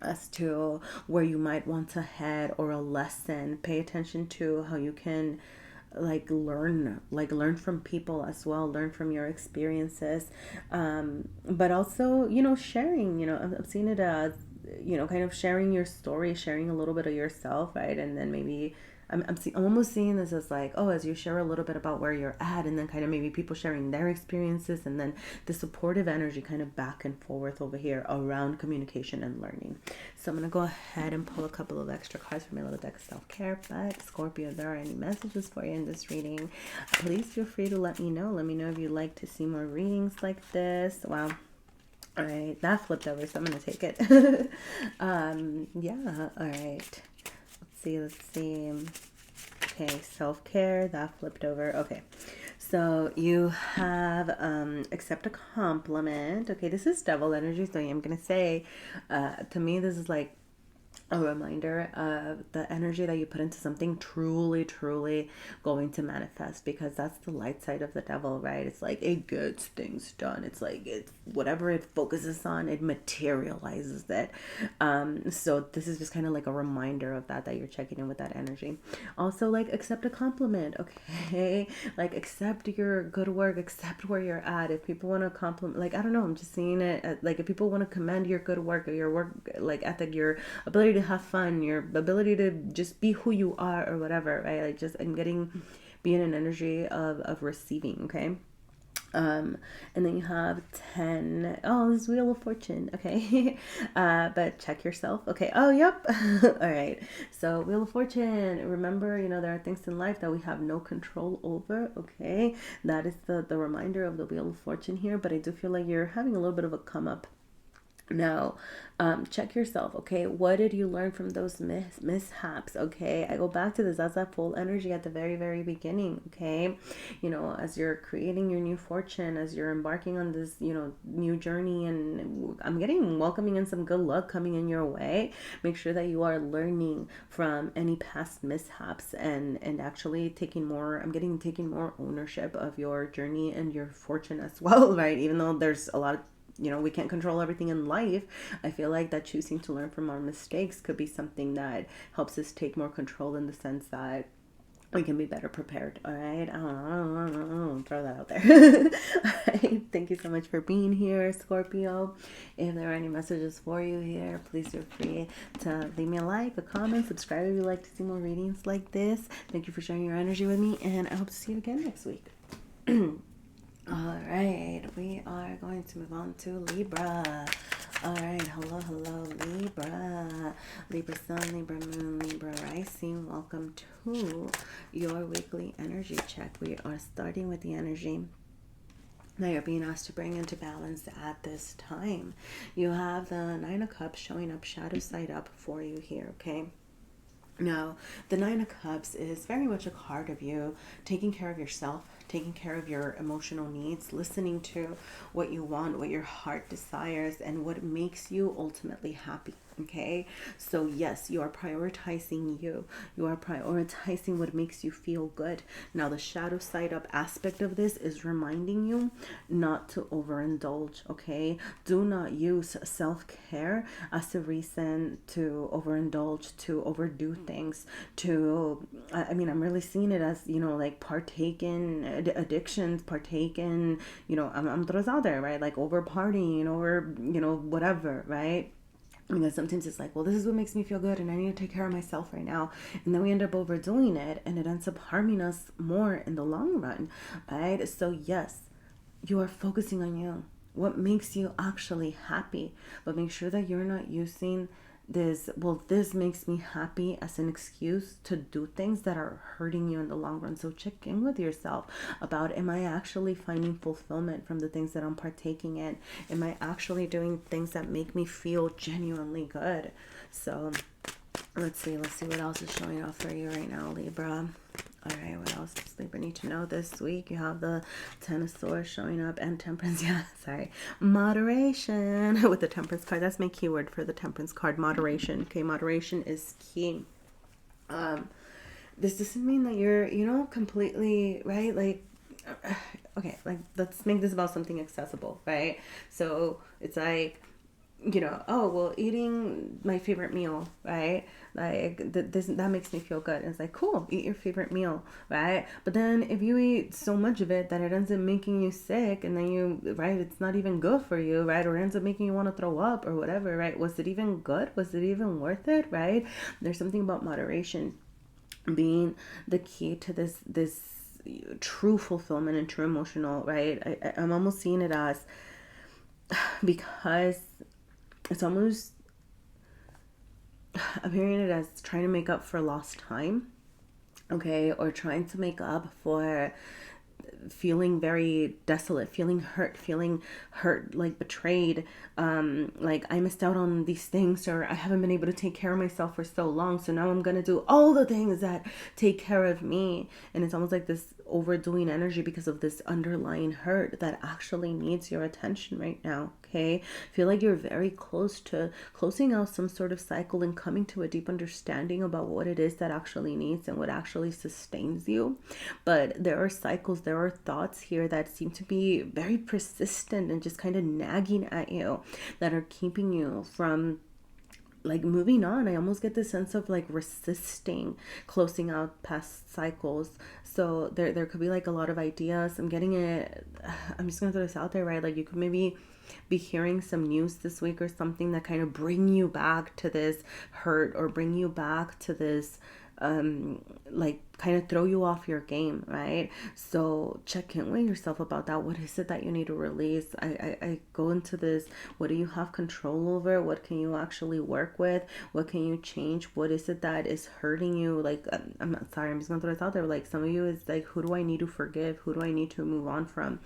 as to where you might want to head, or a lesson. Pay attention to how you can learn from people as well, learn from your experiences, but also, you know, sharing, you know, I'm seeing it as, you know, kind of sharing your story, sharing a little bit of yourself, right? And then maybe I'm almost seeing this as like, oh, as you share a little bit about where you're at, and then kind of maybe people sharing their experiences, and then the supportive energy kind of back and forth over here around communication and learning. So I'm going to go ahead and pull a couple of extra cards from my little deck of self-care. But Scorpio, if there are any messages for you in this reading, please feel free to let me know. Let me know if you'd like to see more readings like this. Wow. All right, that flipped over, so I'm going to take it. Yeah, all right. let's see. Okay, self-care, that flipped over. Okay, so you have accept a compliment. Okay, this is devil energy, so I'm gonna say, to me, this is like a reminder of the energy that you put into something truly going to manifest, because that's the light side of the devil, right? It's like it gets things done. It's like it's whatever it focuses on, it materializes it. So this is just kind of like a reminder of that you're checking in with that energy. Also, like, accept a compliment. Okay, like, accept your good work, accept where you're at. If people want to compliment, like, I don't know, I'm just seeing it as, like, if people want to commend your good work or your work like ethic, your ability to have fun, your ability to just be who you are or whatever, right? Like, just I'm getting being an energy of receiving. Okay, and then you have 10. Oh, this Wheel of Fortune. Okay. But check yourself. Okay. Oh, yep. All right. So Wheel of Fortune, remember, there are things in life that we have no control over. Okay. That is the reminder of the Wheel of Fortune here. But I do feel like you're having a little bit of a come up. Now, check yourself. Okay, what did you learn from those mishaps? Okay, I go back to this. That's that full energy at the very beginning. Okay, as you're creating your new fortune, as you're embarking on this new journey, and I'm getting welcoming in some good luck coming in your way. Make sure that you are learning from any past mishaps and actually taking more ownership of your journey and your fortune as well, right? Even though there's a lot of we can't control everything in life. I feel like that choosing to learn from our mistakes could be something that helps us take more control, in the sense that we can be better prepared. All right. I'll throw that out there. All right. Thank you so much for being here, Scorpio. If there are any messages for you here, please feel free to leave me a like, a comment, subscribe if you'd like to see more readings like this. Thank you for sharing your energy with me, and I hope to see you again next week. All right, we are going to move on to Libra. All right, hello, Libra. Libra Sun, Libra Moon, Libra Rising. Welcome to your weekly energy check. We are starting with the energy that you're being asked to bring into balance at this time. You have the Nine of Cups showing up, shadow side up for you here, okay? Now, the Nine of Cups is very much a card of you taking care of yourself, taking care of your emotional needs, listening to what you want, what your heart desires, and what makes you ultimately happy. Okay, so yes, you are prioritizing you. You are prioritizing what makes you feel good. Now, the shadow side up aspect of this is reminding you not to overindulge. Okay, do not use self-care as a reason to overindulge, to overdo things. I'm really seeing it as like partake in addictions, partake in I'm throws out there, right? Like over partying, over whatever, right? Because sometimes it's like, well, this is what makes me feel good and I need to take care of myself right now. And then we end up overdoing it and it ends up harming us more in the long run, right? So yes, you are focusing on you. What makes you actually happy? But make sure that you're not using this makes me happy as an excuse to do things that are hurting you in the long run. So check in with yourself about, am I actually finding fulfillment from the things that I'm partaking in? Am I actually doing things that make me feel genuinely good? So let's see what else is showing up for you right now, Libra. All right, what else does Libra need to know this week? You have the Ten of Swords showing up and Temperance. Yeah, sorry. Moderation with the Temperance card. That's my keyword for the Temperance card. Moderation. Okay, moderation is key. This doesn't mean that you're, completely, right? Like, okay, like, let's make this about something accessible, right? So it's like, oh, well, eating my favorite meal, right? Like, that makes me feel good. And it's like, cool, eat your favorite meal, right? But then if you eat so much of it that it ends up making you sick, and then it's not even good for you, right? Or it ends up making you want to throw up or whatever, right? Was it even good? Was it even worth it, right? There's something about moderation being the key to this true fulfillment and true emotional, right? I'm almost seeing it as, because it's almost, I'm hearing it as trying to make up for lost time, okay, or trying to make up for feeling very desolate, feeling hurt, like betrayed, like I missed out on these things, or I haven't been able to take care of myself for so long, so now I'm gonna do all the things that take care of me. And it's almost like this overdoing energy because of this underlying hurt that actually needs your attention right now. Okay, I feel like you're very close to closing out some sort of cycle and coming to a deep understanding about what it is that actually needs and what actually sustains you. But there are cycles, there are thoughts here that seem to be very persistent and just kind of nagging at you, that are keeping you from like moving on. I almost get this sense of like resisting closing out past cycles. So there could be like a lot of ideas. I'm getting it. I'm just gonna throw this out there, right? Like you could maybe be hearing some news this week or something that kind of bring you back to this hurt, or bring you back to this like kind of throw you off your game, right? So check in with yourself about that. What is it that you need to release? I go into this, what do you have control over? What can you actually work with? What can you change? What is it that is hurting you? Like I'm not sorry, I'm just gonna throw this out there. Like some of you is like, who do I need to forgive? Who do I need to move on from?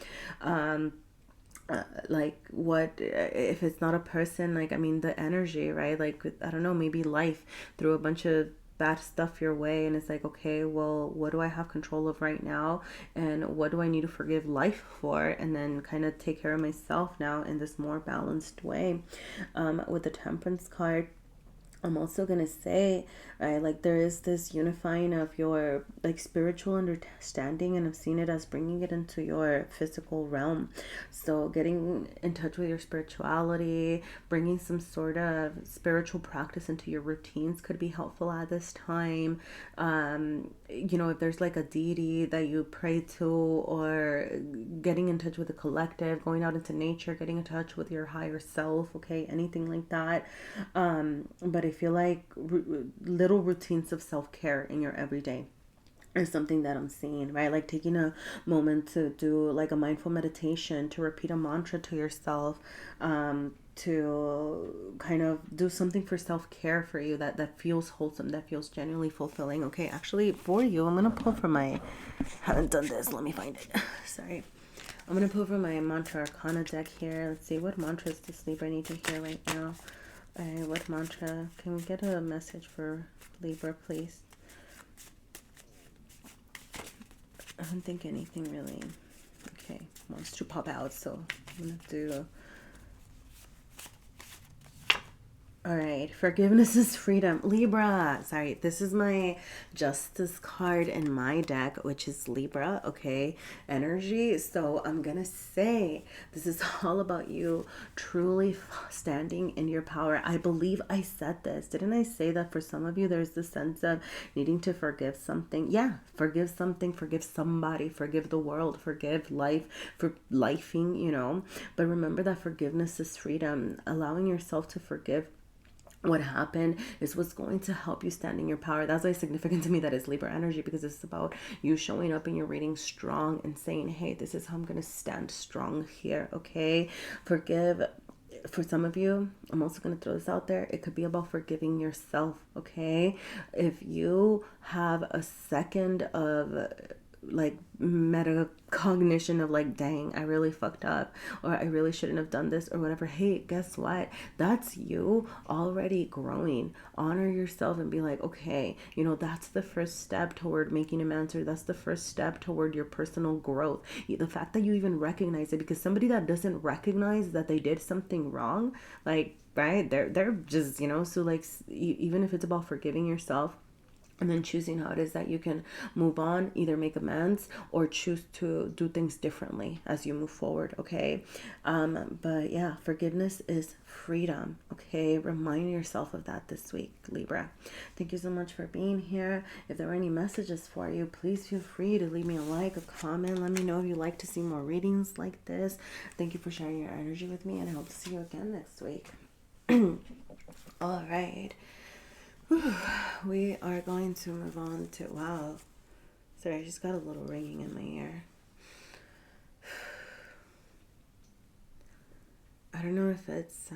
Like what if it's not a person? Like I mean the energy, right? Like I don't know, maybe life threw a bunch of bad stuff your way, and it's like, okay, well, what do I have control of right now, and what do I need to forgive life for, and then kind of take care of myself now in this more balanced way. With the Temperance card, I'm also gonna say, right, like there is this unifying of your like spiritual understanding, and I've seen it as bringing it into your physical realm. So getting in touch with your spirituality, bringing some sort of spiritual practice into your routines could be helpful at this time. You know, if there's like a deity that you pray to, or getting in touch with the collective, going out into nature, getting in touch with your higher self, okay, anything like that. But I feel like little routines of self-care in your everyday is something that I'm seeing, right? Like taking a moment to do like a mindful meditation, to repeat a mantra to yourself, to kind of do something for self-care for you that feels wholesome, that feels genuinely fulfilling. Okay, actually for you, I'm gonna pull from my, haven't done this, let me find it. Sorry. I'm gonna pull from my mantra arcana deck here. Let's see, what mantras does Libra need to hear right now? What mantra? Can we get a message for Libra, please? I don't think anything really, okay, wants to pop out, so I'm gonna do. All right, forgiveness is freedom. Libra, sorry, this is my justice card in my deck, which is Libra, okay, energy. So I'm gonna say this is all about you truly standing in your power. I believe I said this. Didn't I say that for some of you, there's this sense of needing to forgive something? Yeah, forgive something, forgive somebody, forgive the world, forgive life, for lifing, you know. But remember that forgiveness is freedom. Allowing yourself to forgive what happened is what's going to help you stand in your power. That's why significant to me that is Libra energy, because it's about you showing up in your reading strong and saying, hey, this is how I'm going to stand strong here, okay? Forgive. For some of you, I'm also going to throw this out there, it could be about forgiving yourself, okay? If you have a second of like metacognition of like, dang, I really fucked up, or I really shouldn't have done this, or whatever, hey, guess what? That's you already growing. Honor yourself and be like, okay, you know, that's the first step toward making amends, or that's the first step toward your personal growth. The fact that you even recognize it, because somebody that doesn't recognize that they did something wrong, like, right, they're just, you know, so like even if it's about forgiving yourself, and then choosing how it is that you can move on, either make amends or choose to do things differently as you move forward, okay? But yeah, forgiveness is freedom, okay? Remind yourself of that this week, Libra. Thank you so much for being here. If there are any messages for you, please feel free to leave me a like, a comment. Let me know if you'd like to see more readings like this. Thank you for sharing your energy with me, and I hope to see you again next week. All right. We are going to move on to, wow, sorry, I just got a little ringing in my ear. I don't know if it's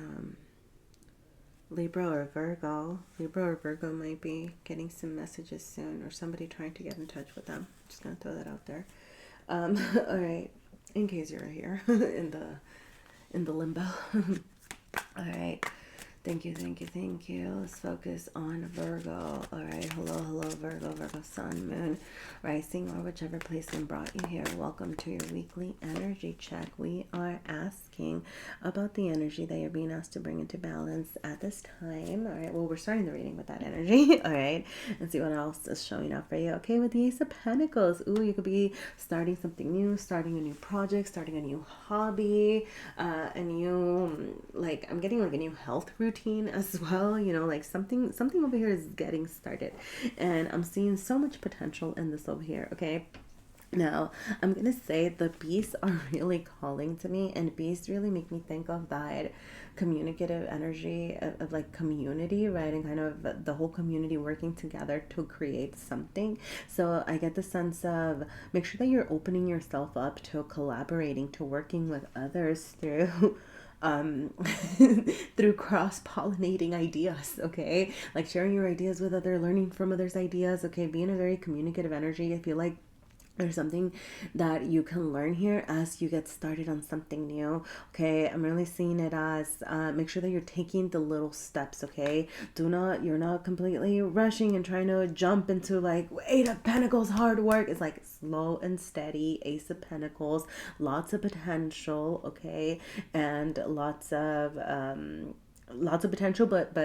Libra or Virgo. Libra or Virgo might be getting some messages soon, or somebody trying to get in touch with them. Just gonna throw that out there. All right, in case you're here in the limbo. All right. Thank you, thank you, thank you. Let's focus on Virgo. All right. Hello, hello, Virgo, Virgo, sun, moon, rising, or whichever placement brought you here. Welcome to your weekly energy check. We are asking about the energy that you're being asked to bring into balance at this time. All right. Well, we're starting the reading with that energy. All right. And see what else is showing up for you. Okay. With the Ace of Pentacles. Ooh, you could be starting something new, starting a new project, starting a new hobby, a new, like, I'm getting like a new health routine as well, you know, like something over here is getting started, and I'm seeing so much potential in this over here. Okay, now I'm gonna say the beasts are really calling to me, and beasts really make me think of that communicative energy of like community, right? And kind of the whole community working together to create something. So I get the sense of make sure that you're opening yourself up to collaborating, to working with others through through cross-pollinating ideas. Okay, like sharing your ideas with other, learning from others' ideas. Okay, being a very communicative energy. I feel like there's something that you can learn here as you get started on something new. Okay, I'm really seeing it as make sure that you're taking the little steps. Okay, you're not completely rushing and trying to jump into like Eight of Pentacles hard work. It's like slow and steady. Ace of Pentacles, lots of potential. Okay, and lots of potential, but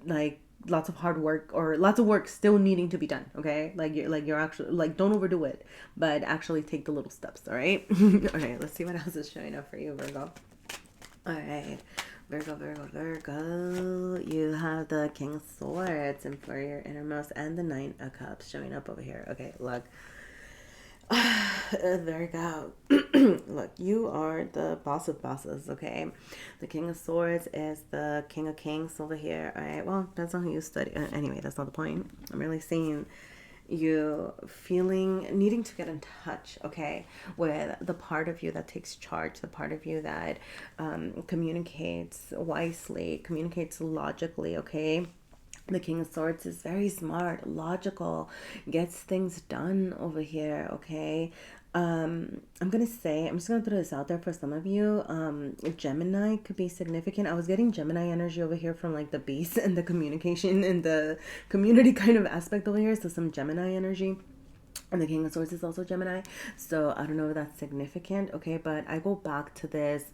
like lots of hard work, or lots of work still needing to be done. Okay, you're actually like, don't overdo it, but actually take the little steps. All right. All right, let's see what else is showing up for you, Virgo. All right, Virgo, Virgo, Virgo, you have the King of Swords, and for your innermost, and the Nine of Cups showing up over here. Okay, look. Virgo, look, you are the boss of bosses. Okay, the King of Swords is the King of Kings over here. All right, well, depends on who you study. Anyway, that's not the point. I'm really seeing you needing to get in touch, okay, with the part of you that takes charge, the part of you that communicates wisely, communicates logically. Okay, the King of Swords is very smart, logical, gets things done over here. Okay, I'm just gonna throw this out there for some of you. Gemini could be significant. I was getting Gemini energy over here from like the beast and the communication and the community kind of aspect over here. So some Gemini energy. And the King of Swords is also Gemini. So I don't know if that's significant. Okay, but I go back to this,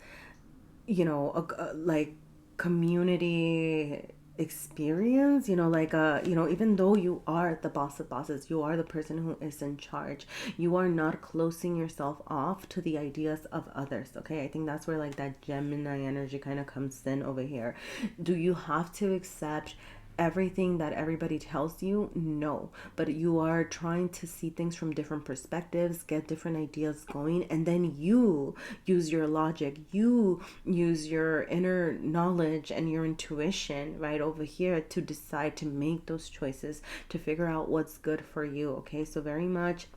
you know, like community experience, you know, like you know, even though you are the boss of bosses, you are the person who is in charge, you are not closing yourself off to the ideas of others. Okay, I think that's where like that Gemini energy kind of comes in over here. Do you have to accept everything that everybody tells you? No, but you are trying to see things from different perspectives, get different ideas going, and then you use your logic, you use your inner knowledge and your intuition right over here to decide to make those choices, to figure out what's good for you. Okay, so very much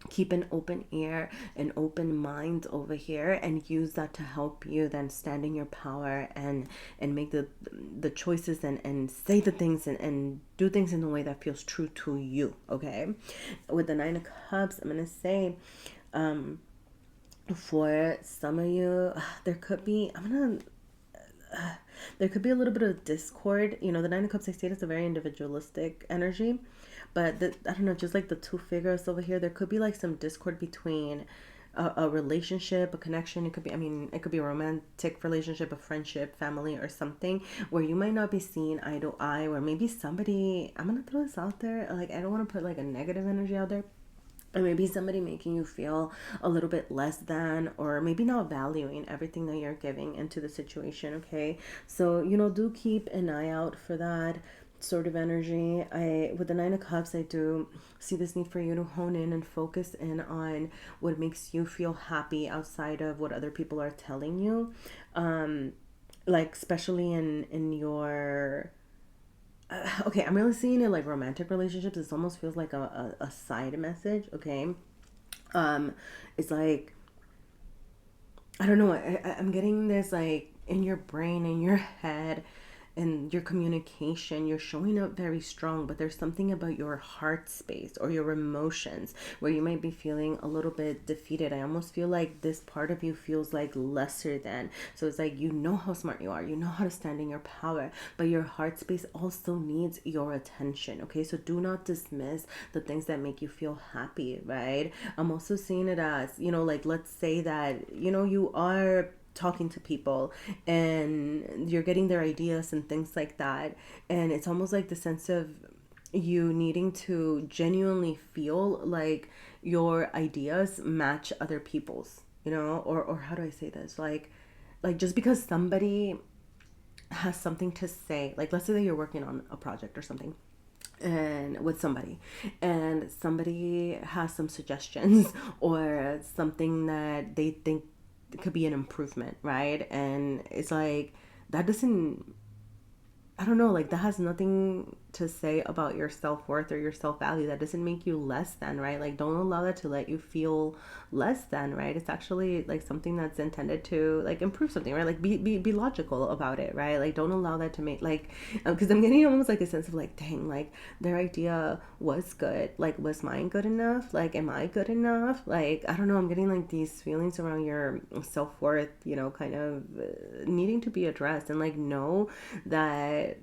keep an open ear, an open mind over here, and use that to help you then stand in your power and make the choices, and say the things, and do things in a way that feels true to you. Okay, with the Nine of Cups, I'm gonna say for some of you, there could be there could be a little bit of discord. You know, the Nine of Cups, I see it as a very individualistic energy, but I don't know, just like the two figures over here, there could be like some discord between a relationship, a connection. It could be, I mean, it could be a romantic relationship, a friendship, family, or something where you might not be seeing eye to eye, or maybe somebody, I'm gonna throw this out there, like, I don't want to put like a negative energy out there, or maybe somebody making you feel a little bit less than, or maybe not valuing everything that you're giving into the situation. Okay, so, you know, do keep an eye out for that sort of energy. With the Nine of Cups, I do see this need for you to hone in and focus in on what makes you feel happy outside of what other people are telling you, like especially in your okay, I'm really seeing it like romantic relationships. This almost feels like a side message. Okay, it's like, I don't know, I'm getting this like in your brain, in your head, in your communication, you're showing up very strong, but there's something about your heart space or your emotions where you might be feeling a little bit defeated. I almost feel like this part of you feels like lesser than. So it's like, you know how smart you are, you know how to stand in your power, but your heart space also needs your attention. Okay, so do not dismiss the things that make you feel happy, right? I'm also seeing it as, like, let's say that, you are talking to people and you're getting their ideas and things like that, and it's almost like the sense of you needing to genuinely feel like your ideas match other people's, or how do I say this, like just because somebody has something to say, like let's say that you're working on a project or something and with somebody, and somebody has some suggestions or something that they think could be an improvement, right? And it's like, that doesn't, I don't know, like that has nothing to say about your self-worth or your self-value. That doesn't make you less than, right? Like, don't allow that to let you feel less than, right? It's actually like something that's intended to like improve something, right? Like be logical about it, right? Like, don't allow that to make like, because I'm getting almost like a sense of like, dang, like their idea was good. Like, was mine good enough? Like, am I good enough? Like, I don't know. I'm getting like these feelings around your self-worth, kind of needing to be addressed, and like, know that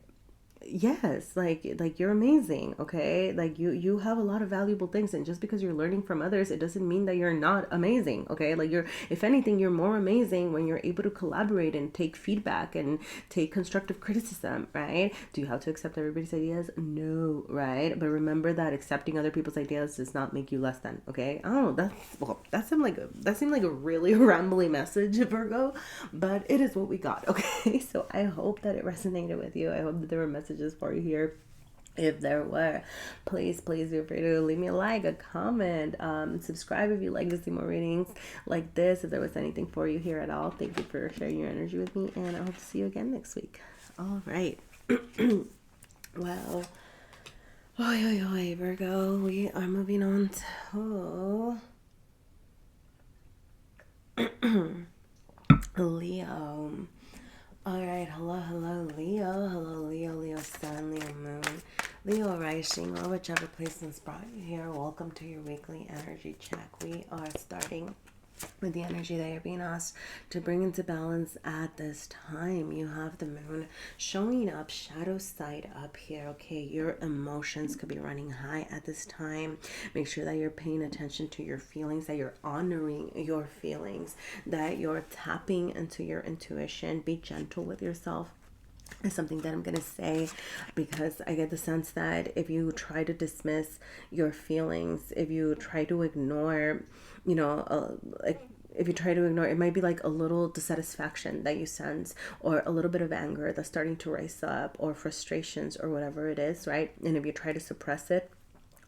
yes, like you're amazing, okay? Like you have a lot of valuable things, and just because you're learning from others, it doesn't mean that you're not amazing, okay? Like, you're, if anything, you're more amazing when you're able to collaborate and take feedback and take constructive criticism, right? Do you have to accept everybody's ideas? No, right? But remember that accepting other people's ideas does not make you less than, okay? I don't know, that seemed like a really rambly message, Virgo, but it is what we got, okay? So I hope that it resonated with you. I hope that there were messages for you here. If there were, please feel free to leave me a like, a comment, subscribe if you like to see more readings like this. If there was anything for you here at all, thank you for sharing your energy with me, and I hope to see you again next week. All right. Well, oi, Virgo, we are moving on to Leo. All right, hello, Leo. Hello, Leo Sun, Leo Moon, Leo Rising, or whichever placements brought you here. Welcome to your weekly energy check. We are starting with the energy that you're being asked to bring into balance at this time. You have the moon showing up, shadow side up here, okay? Your emotions could be running high at this time. Make sure that you're paying attention to your feelings, that you're honoring your feelings, that you're tapping into your intuition. Be gentle with yourself is something that I'm going to say, because I get the sense that if you try to dismiss your feelings, if you try to ignore, if you try to ignore, it might be like a little dissatisfaction that you sense, or a little bit of anger that's starting to rise up, or frustrations, or whatever it is, right? And if you try to suppress it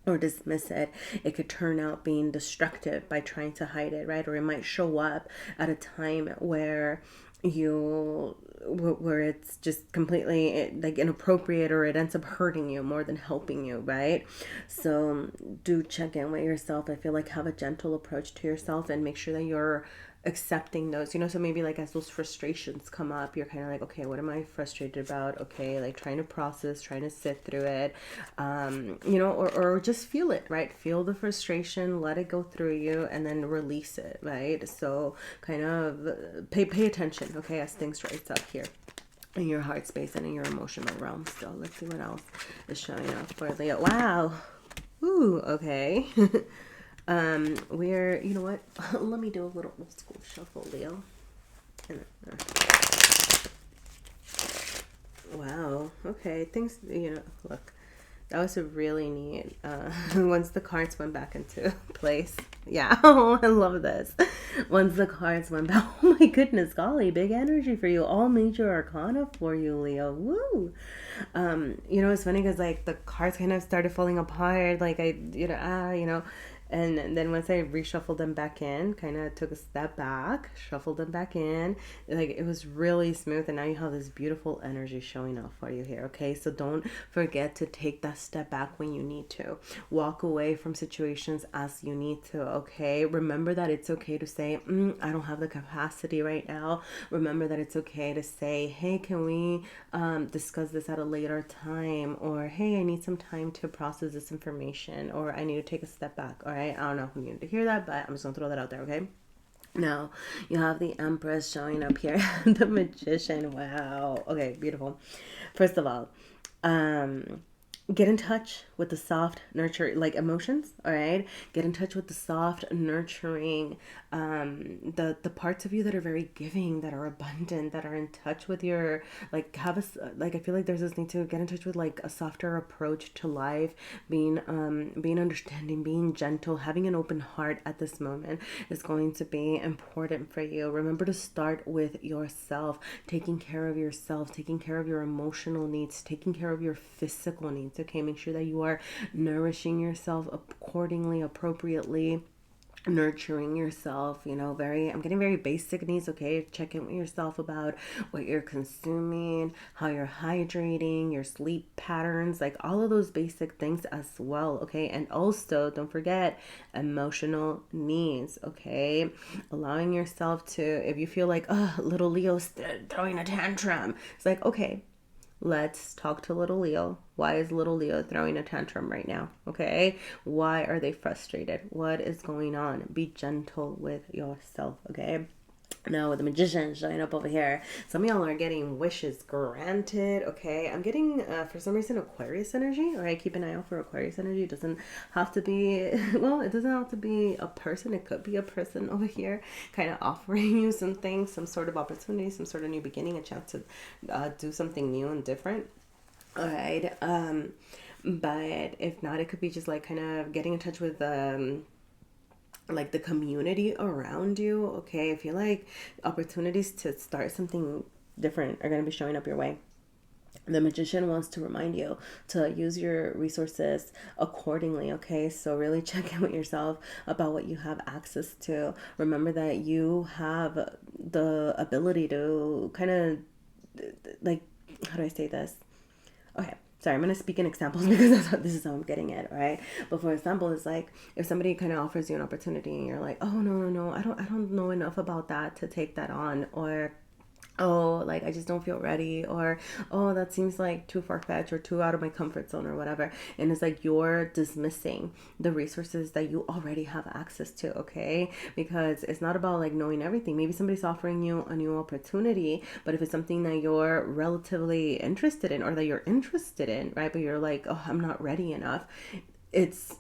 or dismiss it, it could turn out being destructive by trying to hide it, right? Or it might show up at a time where it's just completely like inappropriate, or it ends up hurting you more than helping you, right? So do check in with yourself. I feel like have a gentle approach to yourself, and make sure that you're accepting those, so maybe like as those frustrations come up, you're kind of like, okay, what am I frustrated about? Okay, like trying to process, trying to sit through it, or just feel it, right? Feel the frustration, let it go through you, and then release it, right? So kind of pay attention, okay, as things rise up here in your heart space and in your emotional realm. So let's see what else is showing up for Leo. Wow. Ooh, okay. We're, you know what? Let me do a little old school shuffle, Leo. Wow. Okay. Things, look, that was a really neat, once the cards went back into place. Yeah. Oh, I love this. Once the cards went back, oh my goodness, golly, big energy for you. All major arcana for you, Leo. Woo. It's funny because like the cards kind of started falling apart. Like And then once I reshuffled them back in, kind of took a step back, shuffled them back in, like it was really smooth. And now you have this beautiful energy showing up for you here. Okay. So don't forget to take that step back when you need to. Walk away from situations as you need to. Okay. Remember that it's okay to say, I don't have the capacity right now. Remember that it's okay to say, hey, can we discuss this at a later time? Or, hey, I need some time to process this information. Or I need to take a step back. All right. I don't know who needed to hear that, but I'm just gonna throw that out there, okay? Now you have the Empress showing up here, the Magician. Wow. Okay, beautiful. First of all, get in touch with the soft nurture like emotions. All right, get in touch with the soft nurturing, the parts of you that are very giving, that are abundant, that are in touch with your, like, have a, like, I feel like there's this need to get in touch with like a softer approach to life, being understanding, being gentle, having an open heart at this moment is going to be important for you. Remember to start with yourself, taking care of yourself, taking care of your emotional needs, taking care of your physical needs. Okay, make sure that you are nourishing yourself accordingly, appropriately, nurturing yourself. I'm getting very basic needs. Okay, check in with yourself about what you're consuming, how you're hydrating, your sleep patterns, like all of those basic things as well. Okay, and also don't forget emotional needs. Okay, allowing yourself to, if you feel like, oh, little Leo's throwing a tantrum, it's like, okay, let's talk to little Leo. Why is little Leo throwing a tantrum right now? Okay. Why are they frustrated? What is going on? Be gentle with yourself. Okay. Now, with the Magician showing up over here, some of y'all are getting wishes granted. Okay, I'm getting for some reason Aquarius energy. All right, keep an eye out for Aquarius energy. It doesn't have to be, well, it doesn't have to be a person. It could be a person over here kind of offering you some things, some sort of opportunity, some sort of new beginning, a chance to do something new and different. All right, but if not, it could be just like kind of getting in touch with like the community around you. Okay, I feel like opportunities to start something different are going to be showing up your way. The Magician wants to remind you to use your resources accordingly. Okay, so really check in with yourself about what you have access to. Remember that you have the ability to kind of, like, how do I say this? Okay, sorry, I'm going to speak in examples because this is how I'm getting it, right? But for example, it's like if somebody kind of offers you an opportunity and you're like, oh, no, I don't know enough about that to take that on. Or, oh, like, I just don't feel ready. Or, oh, that seems like too far-fetched or too out of my comfort zone or whatever. And it's like you're dismissing the resources that you already have access to. Okay, because it's not about like knowing everything. Maybe somebody's offering you a new opportunity, but if it's something that you're relatively interested in, or that you're interested in, right, but you're like, oh, I'm not ready enough, it's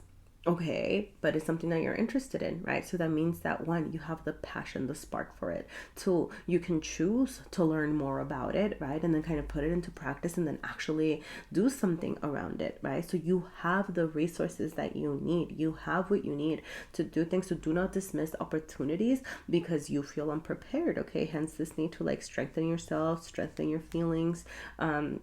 okay, but it's something that you're interested in, right? So that means that, one, you have the passion, the spark for it. Two, you can choose to learn more about it, right? And then kind of put it into practice and then actually do something around it, right? So you have the resources that you need. You have what you need to do things. So do not dismiss opportunities because you feel unprepared, okay? Hence this need to like strengthen yourself, strengthen your feelings, and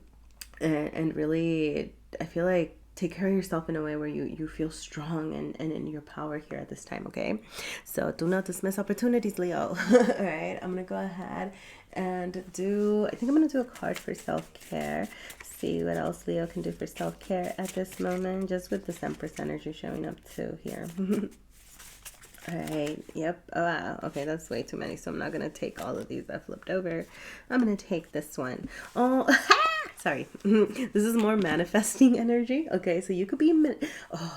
really, I feel like, take care of yourself in a way where you feel strong and in your power here at this time. Okay, so do not dismiss opportunities, Leo. All right, I'm gonna go ahead and I think I'm gonna do a card for self-care. See what else Leo can do for self-care at this moment, just with this Empress energy showing up too here. All right, yep. Oh, wow. Okay, that's way too many, so I'm not going to take all of these I flipped over. I'm going to take this one. Oh, sorry. This is more manifesting energy. Okay, so you could be,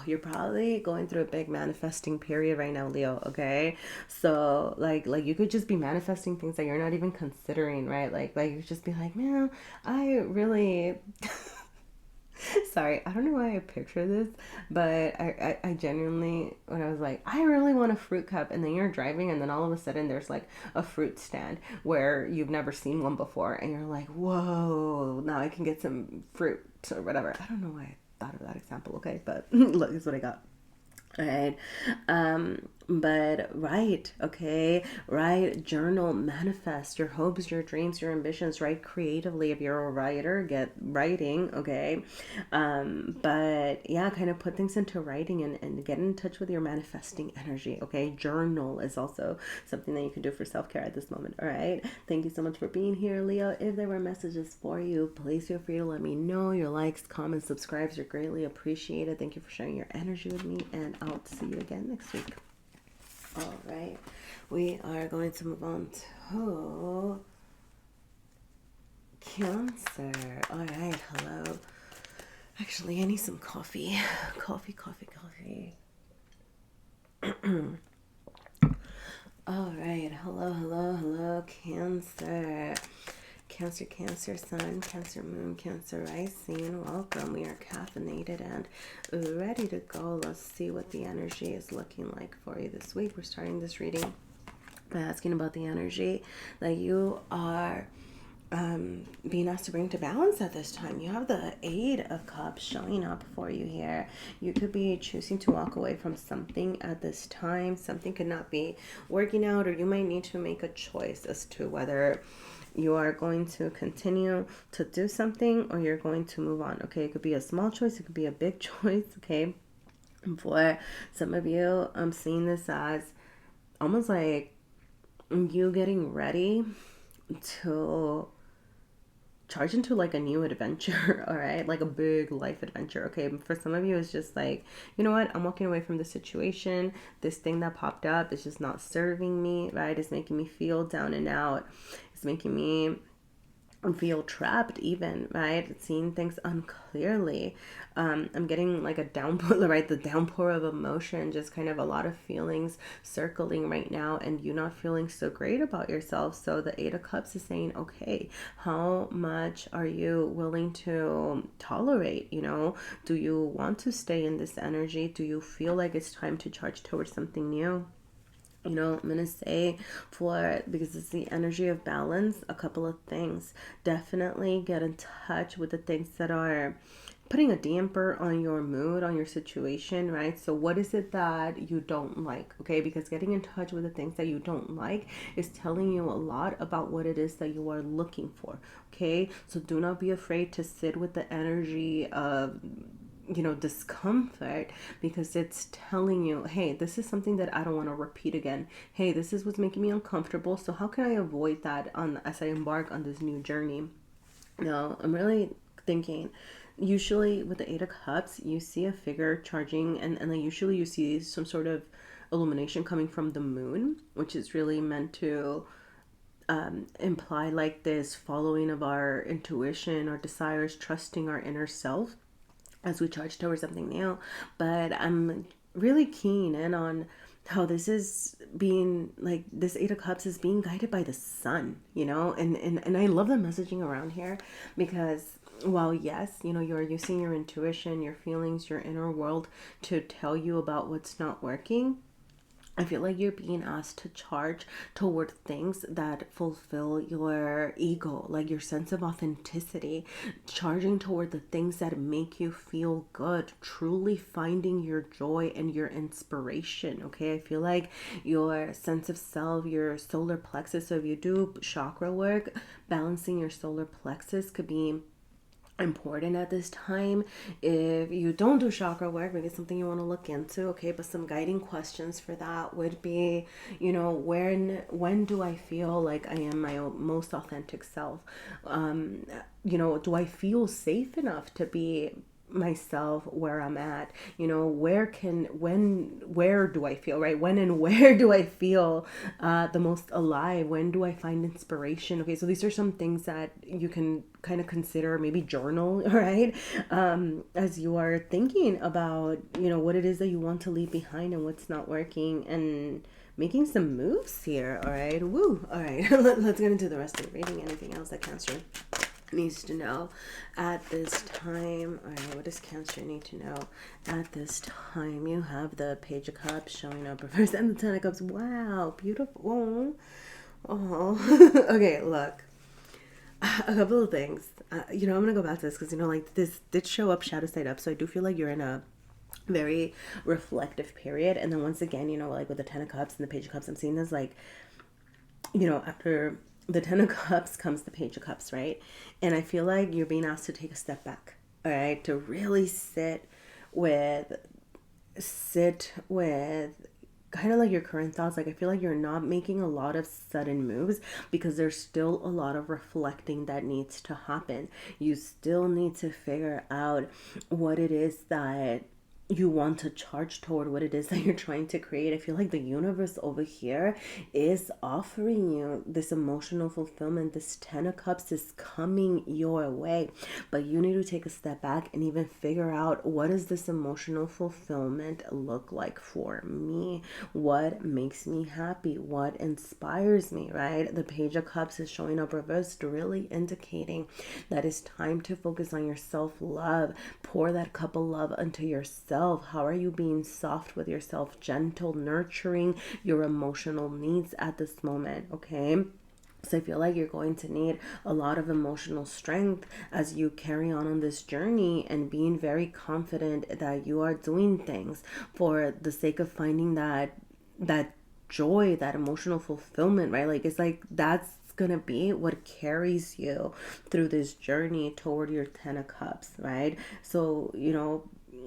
you're probably going through a big manifesting period right now, Leo, okay? So, like you could just be manifesting things that you're not even considering, right? Like you just be like, man, I really... Sorry, I don't know why I picture this, but I genuinely, when I was like, I really want a fruit cup, and then you're driving, and then all of a sudden there's like a fruit stand where you've never seen one before, and you're like, whoa, now I can get some fruit or whatever. I don't know why I thought of that example, okay, but look, this is what I got. All right, But write, okay, write, journal, manifest your hopes, your dreams, your ambitions. Write creatively. If you're a writer, get writing, okay. But yeah, kind of put things into writing, and get in touch with your manifesting energy, okay. Journal is also something that you can do for self-care at this moment. All right, thank you so much for being here, Leo. If there were messages for you, please feel free to let me know. Your likes, comments, subscribes are greatly appreciated. Thank you for sharing your energy with me, and I'll see you again next week. All right, we are going to move on to Cancer. All right, hello. Actually, I need some coffee. Coffee. All right, hello, Cancer. Cancer sun, Cancer moon, Cancer rising. Welcome. We are caffeinated and ready to go. Let's see what the energy is looking like for you this week. We're starting this reading by asking about the energy that you are being asked to bring to balance at this time. You have the Eight of Cups showing up for you here. You could be choosing to walk away from something at this time. Something could not be working out, or you might need to make a choice as to whether you are going to continue to do something or you're going to move on. Okay, it could be a small choice, it could be a big choice. Okay, for some of you, I'm seeing this as almost like you getting ready to charge into like a new adventure. All right, like a big life adventure. Okay, for some of you, it's just like, you know what, I'm walking away from the situation. This thing that popped up is just not serving me, right? It's making me feel down and out. It's making me feel trapped even, right? Seeing things unclearly. I'm getting like a downpour, right? The downpour of emotion, just kind of a lot of feelings circling right now, and you not feeling so great about yourself. So the Eight of Cups is saying, okay, how much are you willing to tolerate? You know, do you want to stay in this energy? Do you feel like it's time to charge towards something new? You know, I'm going to say because it's the energy of balance, a couple of things. Definitely get in touch with the things that are putting a damper on your mood, on your situation, right? So what is it that you don't like, okay? Because getting in touch with the things that you don't like is telling you a lot about what it is that you are looking for, okay? So do not be afraid to sit with the energy of discomfort, because it's telling you, hey, this is something that I don't want to repeat again. Hey, this is what's making me uncomfortable. So how can I avoid that as I embark on this new journey? Now, I'm really thinking, usually with the Eight of Cups, you see a figure charging, and then usually you see some sort of illumination coming from the moon, which is really meant to imply like this following of our intuition, our desires, trusting our inner self as we charge towards something new. But I'm really keen in on how this is being, like, this Eight of Cups is being guided by the sun, and I love the messaging around here, because while yes, you're using your intuition, your feelings, your inner world to tell you about what's not working, I feel like you're being asked to charge toward things that fulfill your ego, like your sense of authenticity, charging toward the things that make you feel good, truly finding your joy and your inspiration, okay? I feel like your sense of self, your solar plexus, so if you do chakra work, balancing your solar plexus could be important at this time. If you don't do chakra work, maybe it's something you want to look into, okay? But some guiding questions for that would be, when do I feel like I am my most authentic self? Do I feel safe enough to be myself where I'm at? Where do I feel, right? When and where do I feel the most alive? When do I find inspiration? Okay, so these are some things that you can kind of consider, maybe journal, right? As you are thinking about, what it is that you want to leave behind and what's not working, and making some moves here. All right, woo. All right, let's get into the rest of the reading. Anything else that Cancer needs to know at this time? All right, what does Cancer need to know at this time? You have the Page of Cups showing up reversed and the Ten of Cups. Wow, beautiful. Oh. Okay, look, a couple of things. I'm gonna go back to this because like this did show up shadow side up, so I do feel like you're in a very reflective period. And then once again, like with the Ten of Cups and the Page of Cups, I'm seeing this like, after the Ten of Cups comes the Page of Cups, right? And I feel like you're being asked to take a step back, all right, to really sit with kind of like your current thoughts. Like I feel like you're not making a lot of sudden moves because there's still a lot of reflecting that needs to happen. You still need to figure out what it is that you want to charge toward, what it is that you're trying to create. I feel like the universe over here is offering you this emotional fulfillment. This Ten of Cups is coming your way, but you need to take a step back and even figure out, what does this emotional fulfillment look like for me? What makes me happy? What inspires me, right? The Page of Cups is showing up reversed, really indicating that it's time to focus on your self-love. Pour that cup of love into yourself. How are you being soft with yourself, gentle, nurturing your emotional needs at this moment, okay? So I feel like you're going to need a lot of emotional strength as you carry on this journey, and being very confident that you are doing things for the sake of finding that joy, that emotional fulfillment, right? Like it's like that's gonna be what carries you through this journey toward your Ten of Cups, right? So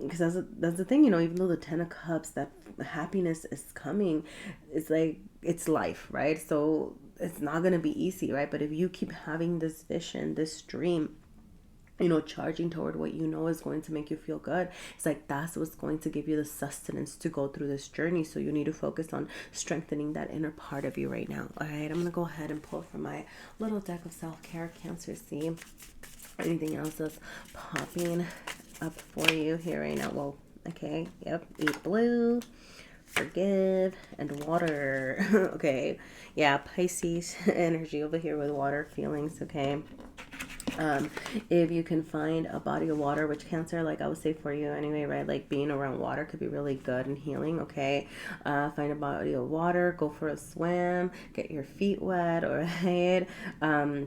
because that's the thing, even though the Ten of Cups, that happiness is coming, it's like it's life, right? So it's not gonna be easy, right? But if you keep having this vision, this dream, charging toward what is going to make you feel good, it's like that's what's going to give you the sustenance to go through this journey. So you need to focus on strengthening that inner part of you right now. All right, I'm gonna go ahead and pull from my little deck of self-care, Cancer, see anything else that's popping up for you here right now. Well, okay, yep, eat blue, forgive, and water. Okay, yeah, Pisces energy over here with water feelings, okay. If you can find a body of water, which Cancer, like I would say for you anyway, right? Like being around water could be really good and healing, okay? Find a body of water, go for a swim, get your feet wet, all right?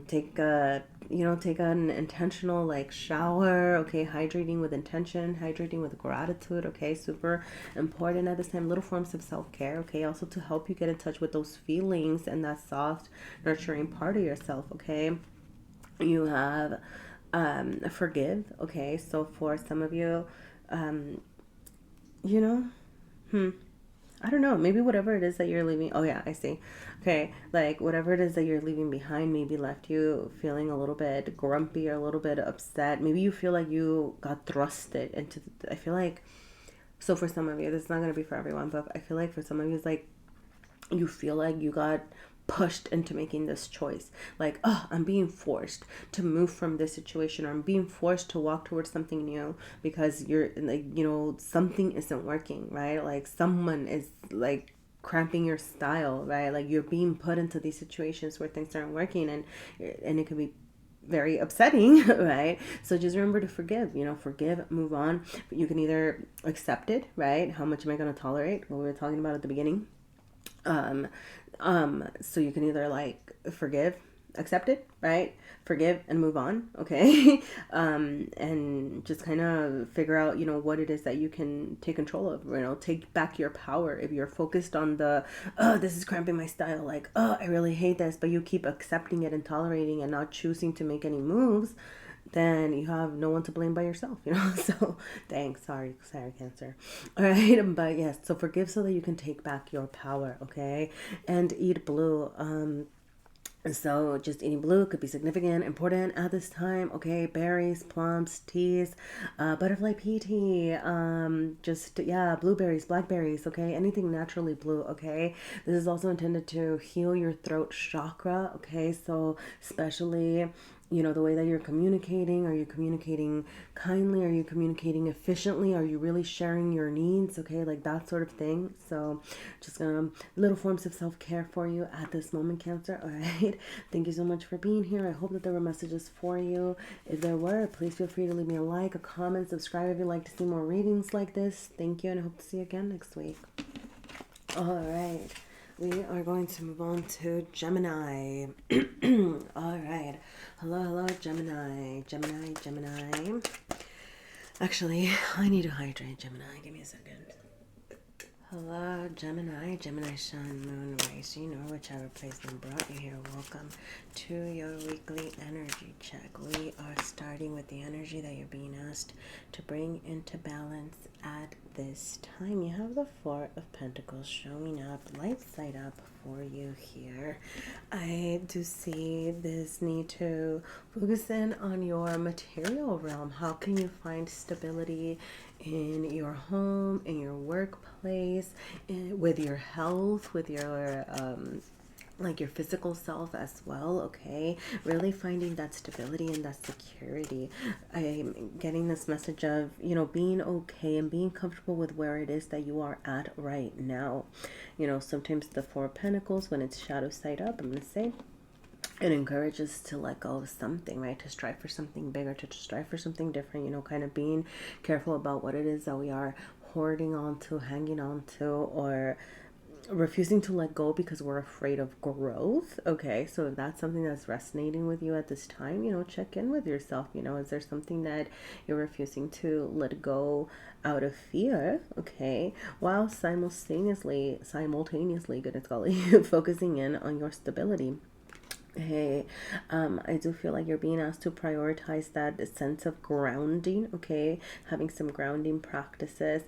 Take an intentional like shower, okay? Hydrating with intention, hydrating with gratitude, okay? Super important at this time. Little forms of self-care, okay? Also to help you get in touch with those feelings and that soft, nurturing part of yourself, okay? You have forgive, okay? So for some of you, you know I don't know, maybe whatever it is that you're leaving, oh yeah, I see, okay, like whatever it is that you're leaving behind maybe left you feeling a little bit grumpy or a little bit upset. Maybe you feel like you got thrusted into I feel like, so for some of you, this is not going to be for everyone, but I feel like for some of you, it's like you feel like you got pushed into making this choice, like, oh, I'm being forced to move from this situation, or I'm being forced to walk towards something new because you're like, something isn't working, right? Like someone is like cramping your style, right? Like you're being put into these situations where things aren't working, and it can be very upsetting, right? So just remember to forgive, forgive, move on. You can either accept it, right? How much am I going to tolerate? What we were talking about at the beginning. So you can either like forgive, accept it, right? Forgive and move on, okay? And just kind of figure out, what it is that you can take control of, take back your power. If you're focused on this is cramping my style, like, I really hate this, but you keep accepting it and tolerating and not choosing to make any moves, then you have no one to blame but yourself, So thanks, sorry, Cancer. All right, but yes, so forgive so that you can take back your power, okay? And eat blue. So just eating blue could be significant, important at this time, okay? Berries, plums, teas, butterfly pea tea, blueberries, blackberries, okay? Anything naturally blue, okay? This is also intended to heal your throat chakra, okay? So especially, the way that you're communicating. Are you communicating kindly? Are you communicating efficiently? Are you really sharing your needs? Okay, like that sort of thing. So just little forms of self-care for you at this moment, Cancer. All right. Thank you so much for being here. I hope that there were messages for you. If there were, please feel free to leave me a like, a comment, subscribe if you'd like to see more readings like this. Thank you, and I hope to see you again next week. All right. We are going to move on to Gemini. All right. Hello, Gemini. Gemini. Actually, I need to hydrate, Gemini. Give me a second. Hello, Gemini, Gemini Sun, Moon, Rising, or whichever placement brought you here. Welcome to your weekly energy check. We are starting with the energy that you're being asked to bring into balance at this time. You have the Four of Pentacles showing up, light side up for you here. I do see this need to focus in on your material realm. How can you find stability in your home, in your workplace, with your health, with your like your physical self as well? Okay, really finding that stability and that security. I'm getting this message of, you know, being okay and being comfortable with where it is that you are at right now. You know, sometimes the Four of Pentacles, when it's shadow side up, I'm gonna say it encourages to let go of something, right? To strive for something bigger, to strive for something different, you know, kind of being careful about what it is that we are hoarding on to, hanging on to, or refusing to let go because we're afraid of growth. Okay, so if that's something that's resonating with you at this time, you know, check in with yourself. You know, is there something that you're refusing to let go out of fear? Okay, while simultaneously, goodness golly, focusing in on your stability. Hey, I do feel like you're being asked to prioritize that sense of grounding, okay? Having some grounding practices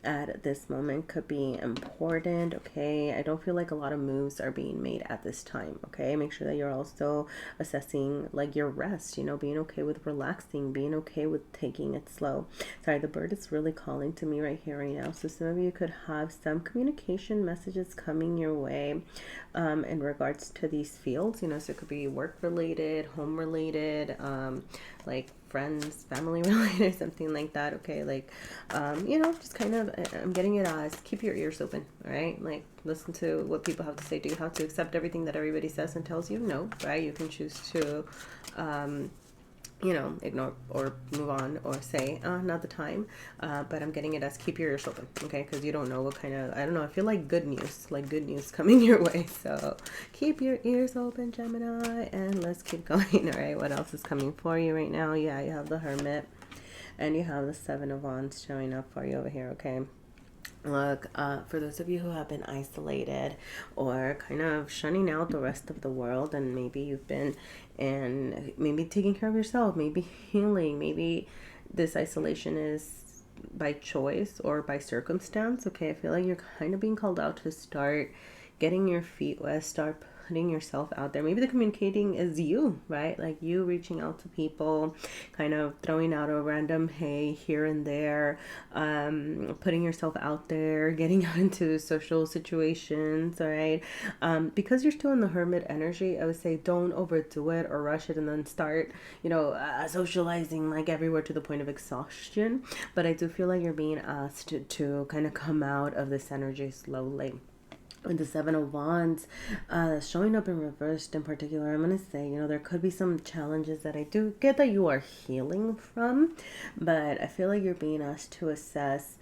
at this moment could be important, okay? I don't feel like a lot of moves are being made at this time, okay? Make sure that you're also assessing like your rest, you know, being okay with relaxing, being okay with taking it slow. Sorry, the bird is really calling to me right here, right now. So some of you could have some communication messages coming your way in regards to these fields, you know, so it could be work related, home related, like friends, family related, something like that. Okay, like you know, just kind of, I'm getting it as keep your ears open. All right, like listen to what people have to say. Do you have to accept everything that everybody says and tells you? No, right? You can choose to you know, ignore or move on or say, not the time. But I'm getting it as keep your ears open, okay? Because you don't know what kind of, I don't know, I feel like good news coming your way. So keep your ears open, Gemini, and let's keep going. All right, what else is coming for you right now? Yeah, you have the Hermit and you have the Seven of Wands showing up for you over here, okay? Look, for those of you who have been isolated or kind of shunning out the rest of the world, and maybe you've been and maybe taking care of yourself, maybe healing, maybe this isolation is by choice or by circumstance, okay? I feel like you're kind of being called out to start getting your feet wet, start putting yourself out there. Maybe the communicating is you, right? Like you reaching out to people, kind of throwing out a random hey here and there, putting yourself out there, getting out into social situations, all right? Because you're still in the Hermit energy, I would say don't overdo it or rush it and then start, you know, socializing like everywhere to the point of exhaustion. But I do feel like you're being asked to kind of come out of this energy slowly. And the Seven of Wands showing up in reversed in particular, I'm going to say, you know, there could be some challenges that I do get that you are healing from, but I feel like you're being asked to assess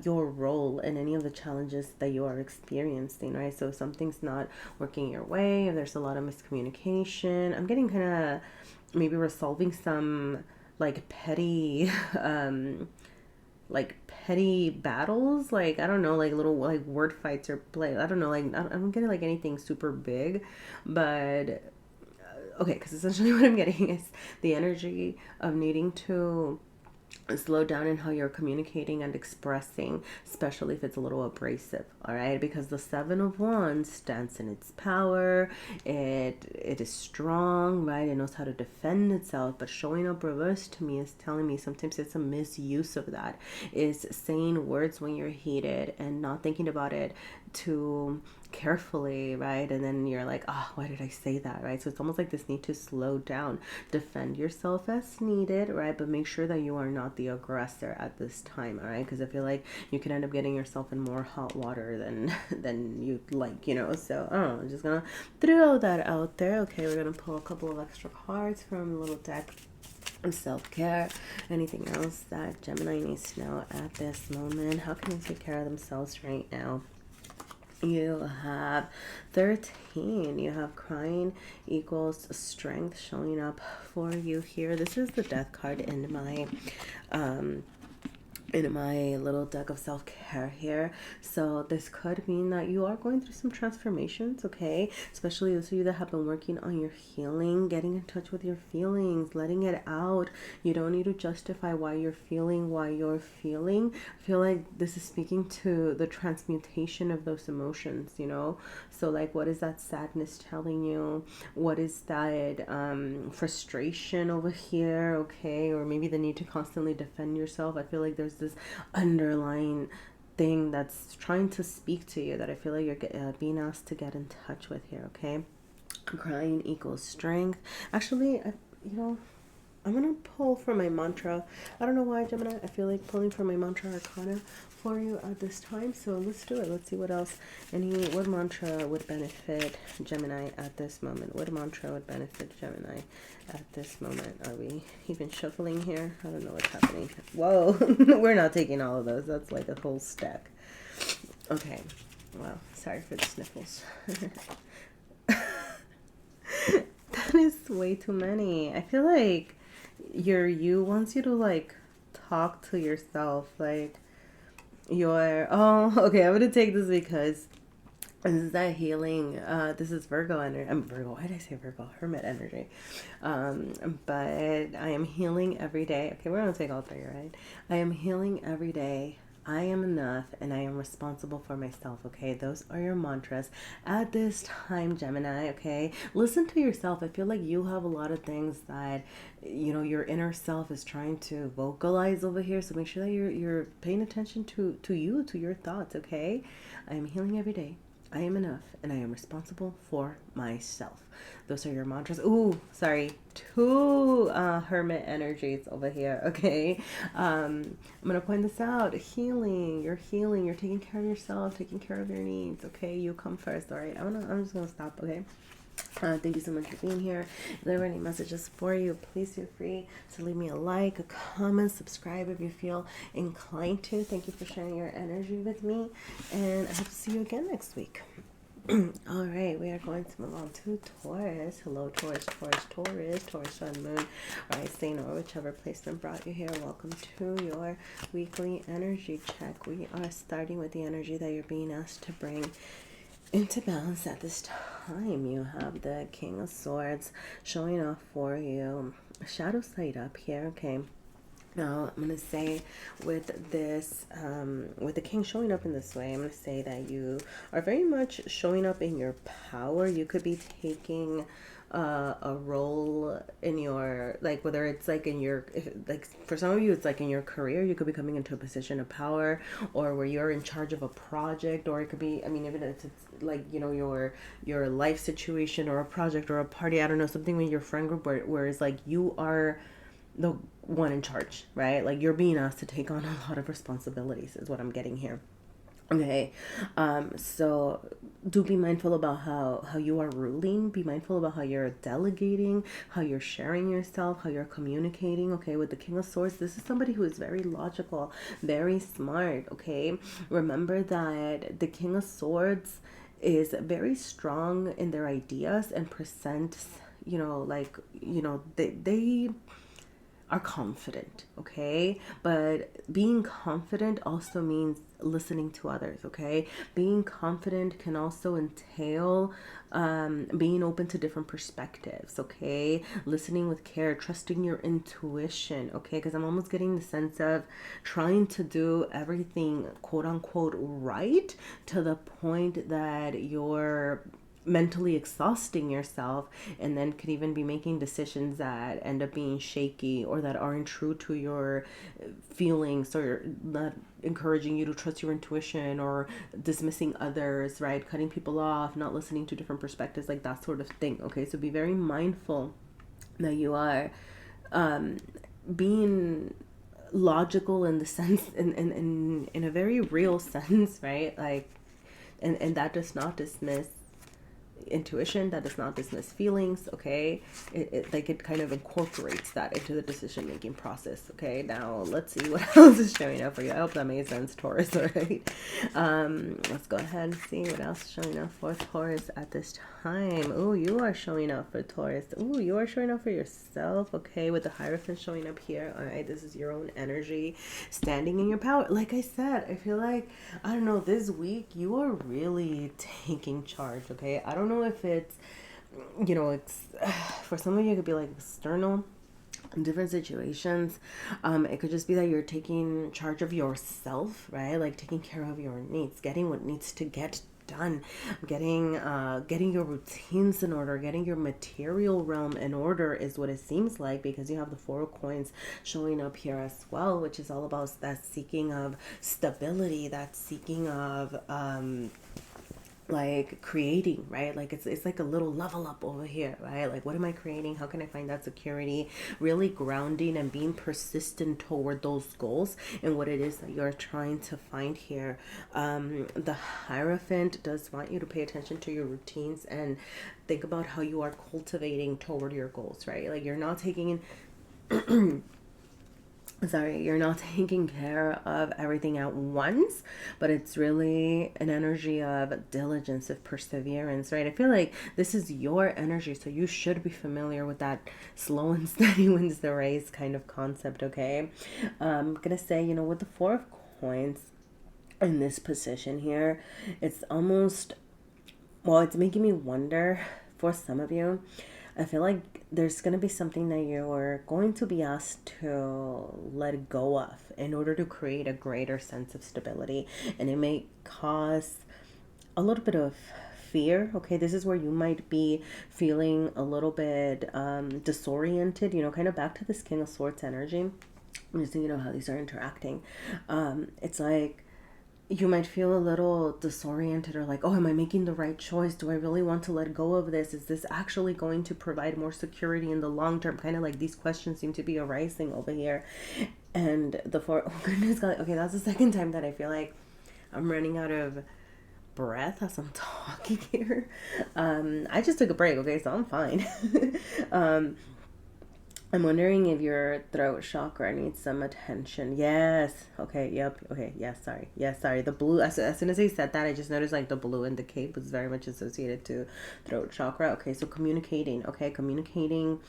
your role in any of the challenges that you are experiencing, right? So if something's not working your way, if there's a lot of miscommunication, I'm getting kind of maybe resolving some like petty battles, like I don't know, like little like word fights or play, I don't know, like I don't get like anything super big, but okay, because essentially what I'm getting is the energy of needing to slow down in how you're communicating and expressing, especially if it's a little abrasive, all right? Because the Seven of Wands stands in its power. It is strong, right? It knows how to defend itself, but showing up reversed to me is telling me sometimes it's a misuse of that, is saying words when you're heated and not thinking about it too carefully, right? And then you're like, oh, why did I say that, right? So it's almost like this need to slow down, defend yourself as needed, right? But make sure that you are not the aggressor at this time, all right? Because I feel like you could end up getting yourself in more hot water than you'd like, you know? So I don't know, I'm just gonna throw that out there. Okay, we're gonna pull a couple of extra cards from the little deck of self-care. Anything else that Gemini needs to know at this moment? How can they take care of themselves right now? You have 13. You have crying equals strength showing up for you here. This is the death card um in my little deck of self-care here. So this could mean that you are going through some transformations, okay? Especially those of you that have been working on your healing, getting in touch with your feelings, letting it out. You don't need to justify why you're feeling I feel like this is speaking to the transmutation of those emotions, you know? So like, what is that sadness telling you? What is that frustration over here, okay? Or maybe the need to constantly defend yourself. I feel like there's this underlying thing that's trying to speak to you that I feel like you're being asked to get in touch with here, okay? Crying equals strength. Actually, I'm gonna pull for my mantra. I don't know why, Gemini. I feel like pulling for my mantra arcana for you at this time. So let's do it. Let's see what else. What mantra would benefit Gemini at this moment? What mantra would benefit Gemini at this moment? Are we even shuffling here? I don't know what's happening. Whoa, we're not taking all of those. That's like a whole stack. Okay. Wow. Sorry for the sniffles. That is way too many. I feel like you wants you to like talk to yourself, like okay, I'm gonna take this because this is that healing. This is Virgo energy. I'm Virgo. Why did I say Virgo? Hermit energy. But I am healing every day. Okay, we're gonna take all three, right? I am healing every day. I am enough and I am responsible for myself, okay? Those are your mantras at this time, Gemini, okay? Listen to yourself. I feel like you have a lot of things that, your inner self is trying to vocalize over here. So make sure that you're paying attention to you, to your thoughts, okay? I am healing every day. I am enough and I am responsible for myself. Those are your mantras. Ooh, sorry. Two hermit energies over here, okay? I'm going to point this out. Healing. You're healing. You're taking care of yourself, taking care of your needs, okay? You come first, all right? I'm just going to stop, okay? Thank you so much for being here. If there are any messages for you, please feel free to leave me a like, a comment, subscribe if you feel inclined to. Thank you for sharing your energy with me, and I hope to see you again next week. All right, we are going to move on to Taurus. Hello, Taurus, Taurus, Sun, Moon, Rising, or whichever placement brought you here. Welcome to your weekly energy check. We are starting with the energy that you're being asked to bring into balance at this time. You have the King of Swords showing off for you. Shadow side up here, okay? Now, I'm going to say with this, with the King showing up in this way, I'm going to say that you are very much showing up in your power. You could be taking a role in your, like, whether it's like in your, like for some of you it's like in your career, you could be coming into a position of power, or where you're in charge of a project, or it could be, I mean, even if it's like, your life situation or a project or a party, I don't know, something with your friend group where it's like you are the one in charge, right? Like you're being asked to take on a lot of responsibilities is what I'm getting here. Okay, so do be mindful about how you are ruling. Be mindful about how you're delegating, how you're sharing yourself, how you're communicating. Okay, with the King of Swords, this is somebody who is very logical, very smart. Okay, remember that the King of Swords is very strong in their ideas and presents, they are confident, okay? But being confident also means listening to others, okay? Being confident can also entail being open to different perspectives, okay? Listening with care, trusting your intuition, okay? Because I'm almost getting the sense of trying to do everything quote unquote right to the point that you're mentally exhausting yourself, and then could even be making decisions that end up being shaky or that aren't true to your feelings, or not encouraging you to trust your intuition, or dismissing others, right? Cutting people off, not listening to different perspectives, like that sort of thing, okay? So be very mindful that you are being logical in the sense, in a very real sense, right? Like, and that does not dismiss intuition, that does not dismiss feelings, okay? It kind of incorporates that into the decision-making process, okay? Now, let's see what else is showing up for you. I hope that made sense, Taurus, all right? Let's go ahead and see what else is showing up for Taurus at this time. Oh, you are showing up for Taurus. Oh, you are showing up for yourself, okay? With the Hierophant showing up here, all right? This is your own energy, standing in your power. Like I said, I feel like, I don't know, this week, you are really taking charge, okay? I don't know if it's, you know, it's for some of you it could be like external in different situations. It could just be that you're taking charge of yourself, right? Like taking care of your needs, getting what needs to get done, getting your routines in order, getting your material realm in order is what it seems like, because you have the Four of Coins showing up here as well, which is all about that seeking of stability, that seeking of like creating, right? Like it's like a little level up over here, right? Like, what am I creating? How can I find that security? Really grounding and being persistent toward those goals and what it is that you're trying to find here. The Hierophant does want you to pay attention to your routines and think about how you are cultivating toward your goals, right? Like, you're not taking in you're not taking care of everything at once, but it's really an energy of diligence, of perseverance, right? I feel like this is your energy, so you should be familiar with that slow and steady wins the race kind of concept, okay? I'm gonna say, you know, with the Four of Coins in this position here, it's almost, well, it's making me wonder for some of you. I feel like there's going to be something that you're going to be asked to let go of in order to create a greater sense of stability. And it may cause a little bit of fear. Okay, this is where you might be feeling a little bit disoriented, you know, kind of back to this King of Swords energy. I'm just thinking of how these are interacting. It's like, you might feel a little disoriented or like, oh, am I making the right choice? Do I really want to let go of this? Is this actually going to provide more security in the long term? Kind of like these questions seem to be arising over here. And the Four, oh goodness, God, okay, that's the second time that I feel like I'm running out of breath as I'm talking here. I just took a break, okay, so I'm fine. I'm wondering if your throat chakra needs some attention. Yes. Okay. Yep. Okay. Yes. Sorry. Yes. Sorry. The blue. As soon as I said that, I just noticed like the blue in the cape was very much associated to throat chakra. Okay. So communicating. Okay. Communicating.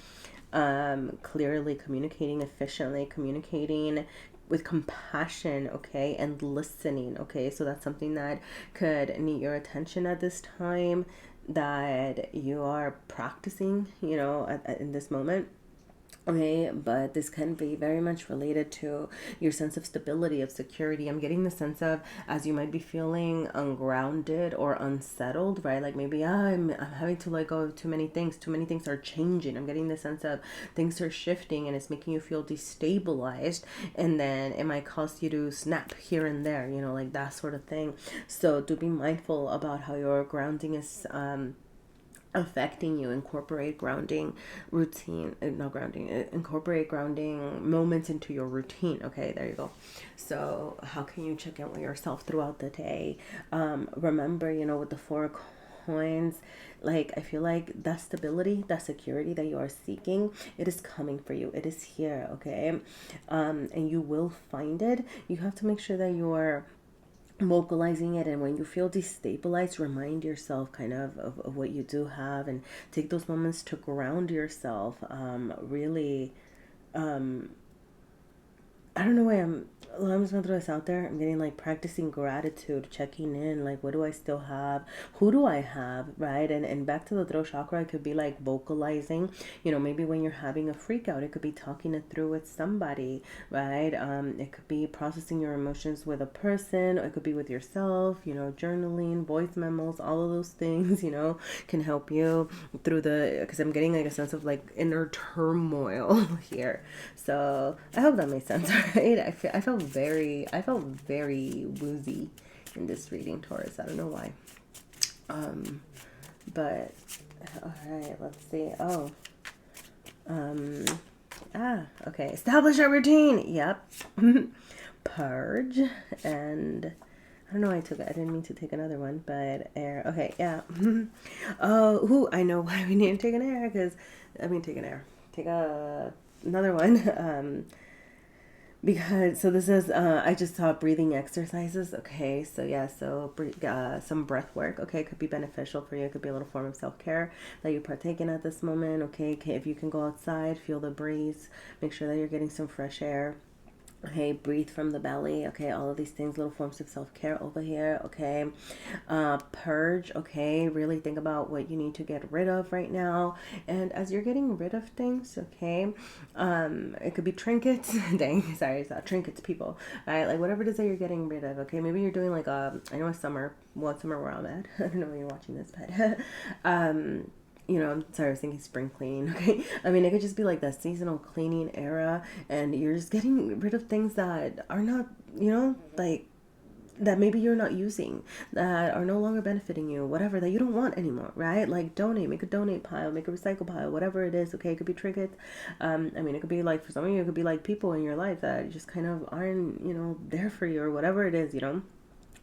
Clearly, communicating efficiently, communicating with compassion, okay, and listening, okay. So that's something that could need your attention at this time, that you are practicing, you know, in this moment. Okay, but this can be very much related to your sense of stability, of security. I'm getting the sense of, as you might be feeling ungrounded or unsettled, right? Like maybe I'm having to let go of too many things. Too many things are changing. I'm getting the sense of things are shifting and it's making you feel destabilized. And then it might cause you to snap here and there, you know, like that sort of thing. So do be mindful about how your grounding is affecting you. Incorporate grounding routine, not grounding, incorporate grounding moments into your routine. Okay, there you go. So how can you check in with yourself throughout the day? Remember, you know, with the Four of Coins, like I feel like that stability, that security that you are seeking, it is coming for you. It is here, okay? And you will find it. You have to make sure that you are vocalizing it, and when you feel destabilized, remind yourself kind of what you do have, and take those moments to ground yourself. Really, I don't know why I'm just gonna throw this out there. I'm getting like practicing gratitude, checking in, like what do I still have? Who do I have? Right? And back to the throat chakra, it could be like vocalizing, you know, maybe when you're having a freak out, it could be talking it through with somebody, right? It could be processing your emotions with a person, or it could be with yourself, you know, journaling, voice memos, all of those things, you know, can help you through because I'm getting like a sense of like inner turmoil here. So I hope that makes sense, right? I felt very woozy in this reading, Taurus. I don't know why. But all right, let's see. Oh, okay. Establish a routine. Yep. Purge, and I don't know why I took it. I didn't mean to take another one, but air. Okay, yeah. Oh, I know why we need to take an air, because, take an air. Take another one. Because, so this is, I just saw breathing exercises. Okay, so yeah, so some breath work. Okay, could be beneficial for you. It could be a little form of self-care that you partake in at this moment. Okay, if you can go outside, feel the breeze, make sure that you're getting some fresh air. Okay, breathe from the belly. Okay, all of these things, little forms of self-care over here. Okay, purge. Okay, really think about what you need to get rid of right now. And as you're getting rid of things, okay, it could be trinkets. Dang, sorry, it's not trinkets, people. Right, like whatever it is that you're getting rid of. Okay, maybe you're doing like I know a summer, well, summer where I'm at. I don't know when you're watching this, but I'm sorry, I was thinking spring cleaning. Okay, it could just be like that seasonal cleaning era, and you're just getting rid of things that are not, like that maybe you're not using, that are no longer benefiting you, whatever, that you don't want anymore, right? Like donate, make a donate pile, make a recycle pile, whatever it is. Okay, it could be trinkets. It could be like, for some of you, it could be like people in your life that just kind of aren't, there for you, or whatever it is,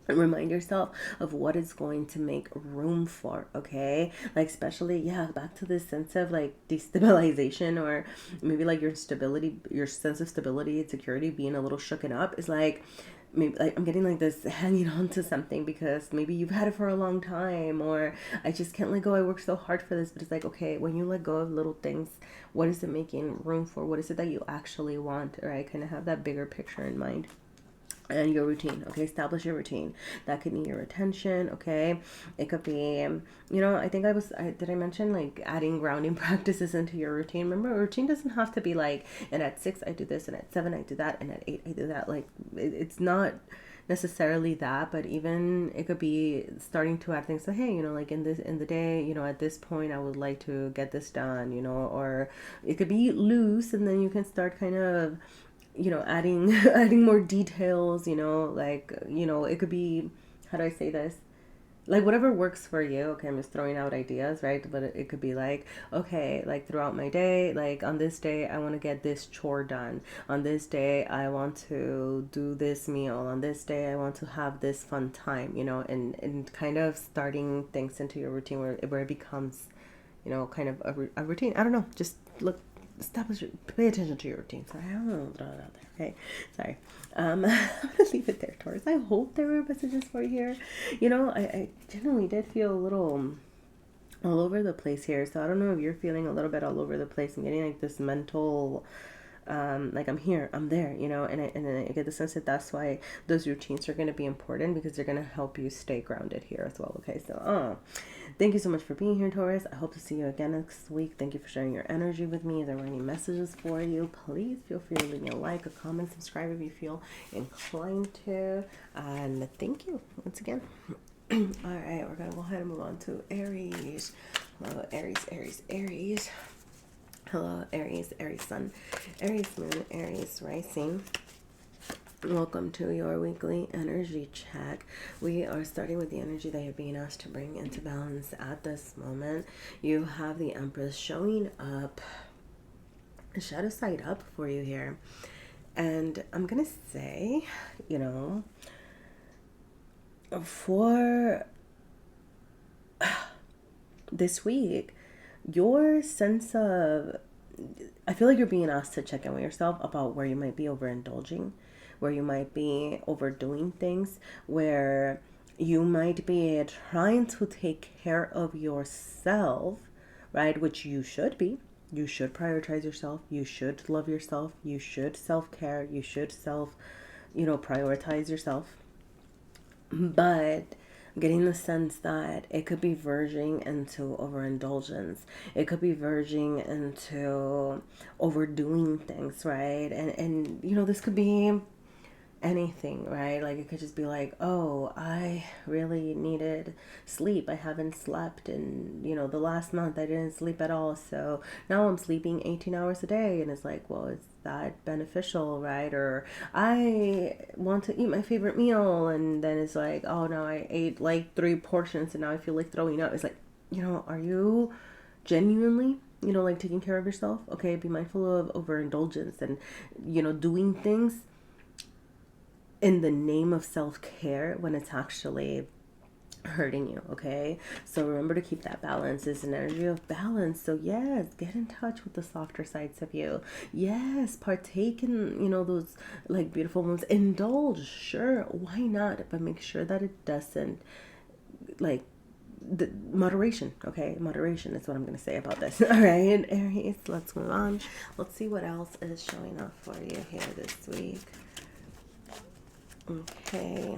and remind yourself of what it's going to make room for. Okay, like especially, yeah, back to this sense of like destabilization, or maybe like your stability, your sense of stability and security being a little shooken up, is like, maybe like I'm getting like this hanging on to something because maybe you've had it for a long time, or I just can't let go, I worked so hard for this. But it's like, okay, when you let go of little things, what is it making room for? What is it that you actually want? Right, kind of have that bigger picture in mind. And your routine. Okay, establish your routine. That could need your attention. Okay, it could be, I think did I mention like adding grounding practices into your routine? Remember, a routine doesn't have to be like, and at 6 I do this, and at 7 I do that, and at 8 I do that. Like it's not necessarily that, but even it could be starting to add things. So hey, like in the day, at this point I would like to get this done, or it could be loose, and then you can start kind of, adding adding more details, like, it could be, how do I say this? Like whatever works for you. Okay, I'm just throwing out ideas, right? But it could be like, okay, like throughout my day, like on this day I want to get this chore done. On this day I want to do this meal. On this day I want to have this fun time, and kind of starting things into your routine where it becomes, kind of a routine. I don't know, just pay attention to your routine. Sorry, I don't know, throw it out there. Okay, sorry. I'm gonna leave it there, Taurus. I hope there were messages for you here. I genuinely did feel a little all over the place here. So I don't know if you're feeling a little bit all over the place. I'm getting like this mental, like I'm here, I'm there, and I get the sense that that's why those routines are going to be important, because they're going to help you stay grounded here as well. Okay, so thank you so much for being here, Taurus. I hope to see you again next week. Thank you for sharing your energy with me. If there were any messages for you, please feel free to leave me a like, a comment, subscribe if you feel inclined to, and thank you once again. All right, we're going to go ahead and move on to Aries. Hello, Aries. Hello, Aries sun, Aries moon, Aries rising. Welcome to your weekly energy check. We are starting with the energy that you're being asked to bring into balance at this moment. You have the Empress showing up, shadow side up for you here. And I'm going to say, for this week, your sense of, I feel like you're being asked to check in with yourself about where you might be overindulging, where you might be overdoing things, where you might be trying to take care of yourself, right? Which you should be. You should prioritize yourself. You should love yourself. You should self-care. You should prioritize yourself. But getting the sense that it could be verging into overindulgence. It could be verging into overdoing things, right? And this could be anything, right? Like it could just be like, oh, I really needed sleep. I haven't slept in, the last month I didn't sleep at all. So now I'm sleeping 18 hours a day. And it's like, well, is that beneficial, right? Or I want to eat my favorite meal. And then it's like, oh no, I ate like 3 portions and now I feel like throwing up. It's like, are you genuinely like taking care of yourself? Okay, be mindful of overindulgence and doing things in the name of self-care when it's actually hurting you. Okay, so remember to keep that balance. Is an energy of balance. So yes, get in touch with the softer sides of you. Yes, partake in, you know, those like beautiful moments. Indulge, sure, why not, but make sure that it doesn't, like, the moderation. Okay, moderation is what I'm going to say about this. All right, Aries, let's move on. Let's see what else is showing up for you here this week. Okay.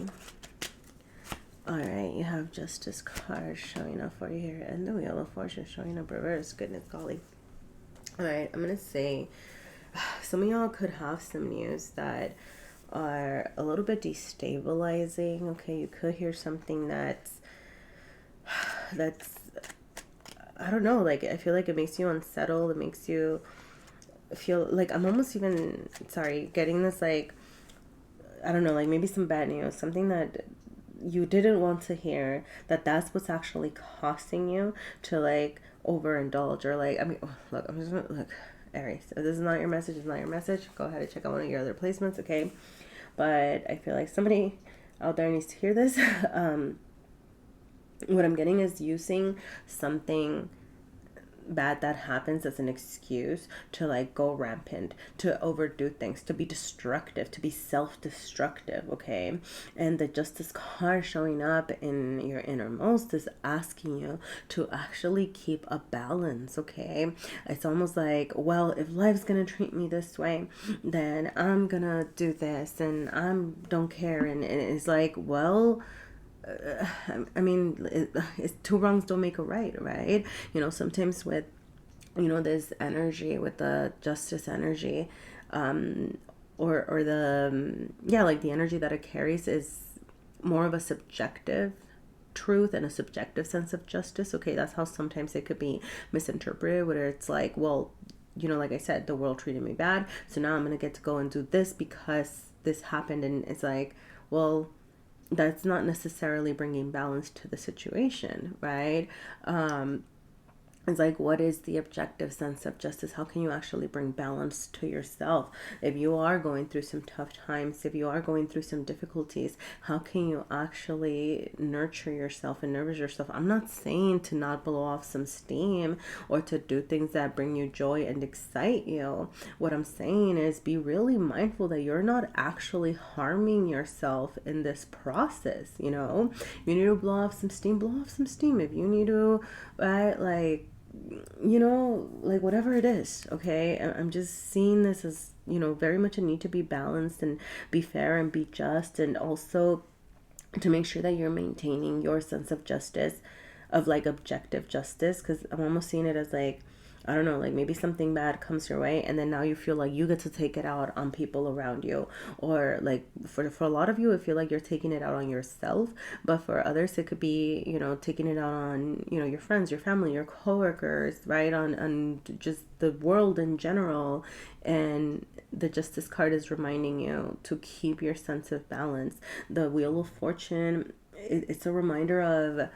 All right, you have Justice card showing up for you here, and the Wheel of Fortune showing up reverse. Goodness golly. All right, I'm gonna say some of y'all could have some news that are a little bit destabilizing. Okay, you could hear something that's I don't know. Like, I feel like it makes you unsettled. It makes you feel like, I'm almost even getting this, like, I don't know, like maybe some bad news, something that you didn't want to hear, that's what's actually costing you to like overindulge, or like, I mean, look, I'm just gonna look, Aries, if this is not your message, it's not your message. Go ahead and check out one of your other placements, okay? But I feel like somebody out there needs to hear this. What I'm getting is using something bad that happens as an excuse to like go rampant, to overdo things, to be destructive, to be self-destructive. Okay, and the Justice card showing up in your innermost is asking you to actually keep a balance. Okay, it's almost like, well, if life's gonna treat me this way, then I'm gonna do this, and don't care. And it's like, well, I mean, it's two wrongs don't make a right, right? You know, sometimes with, you know, this energy, with the Justice energy, or the, yeah, like the energy that it carries is more of a subjective truth and a subjective sense of justice. Okay, that's how sometimes it could be misinterpreted, where it's like, well, you know, like I said, the world treated me bad, so now I'm gonna get to go and do this because this happened. And it's like, well, that's not necessarily bringing balance to the situation, right? It's like, what is the objective sense of justice? How can you actually bring balance to yourself? If you are going through some tough times, if you are going through some difficulties, how can you actually nurture yourself and nourish yourself? I'm not saying to not blow off some steam or to do things that bring you joy and excite you. What I'm saying is be really mindful that you're not actually harming yourself in this process. You know, you need to blow off some steam, blow off some steam. If you need to, right, like, you know, like whatever it is. Okay, I'm just seeing this as, you know, very much a need to be balanced and be fair and be just, and also to make sure that you're maintaining your sense of justice, of like objective justice, because I'm almost seeing it as like, I don't know, like maybe something bad comes your way, and then now you feel like you get to take it out on people around you. Or like for a lot of you, I feel like you're taking it out on yourself. But for others, it could be, you know, taking it out on, you know, your friends, your family, your coworkers, right? On just the world in general. And the Justice card is reminding you to keep your sense of balance. The Wheel of Fortune, it's a reminder of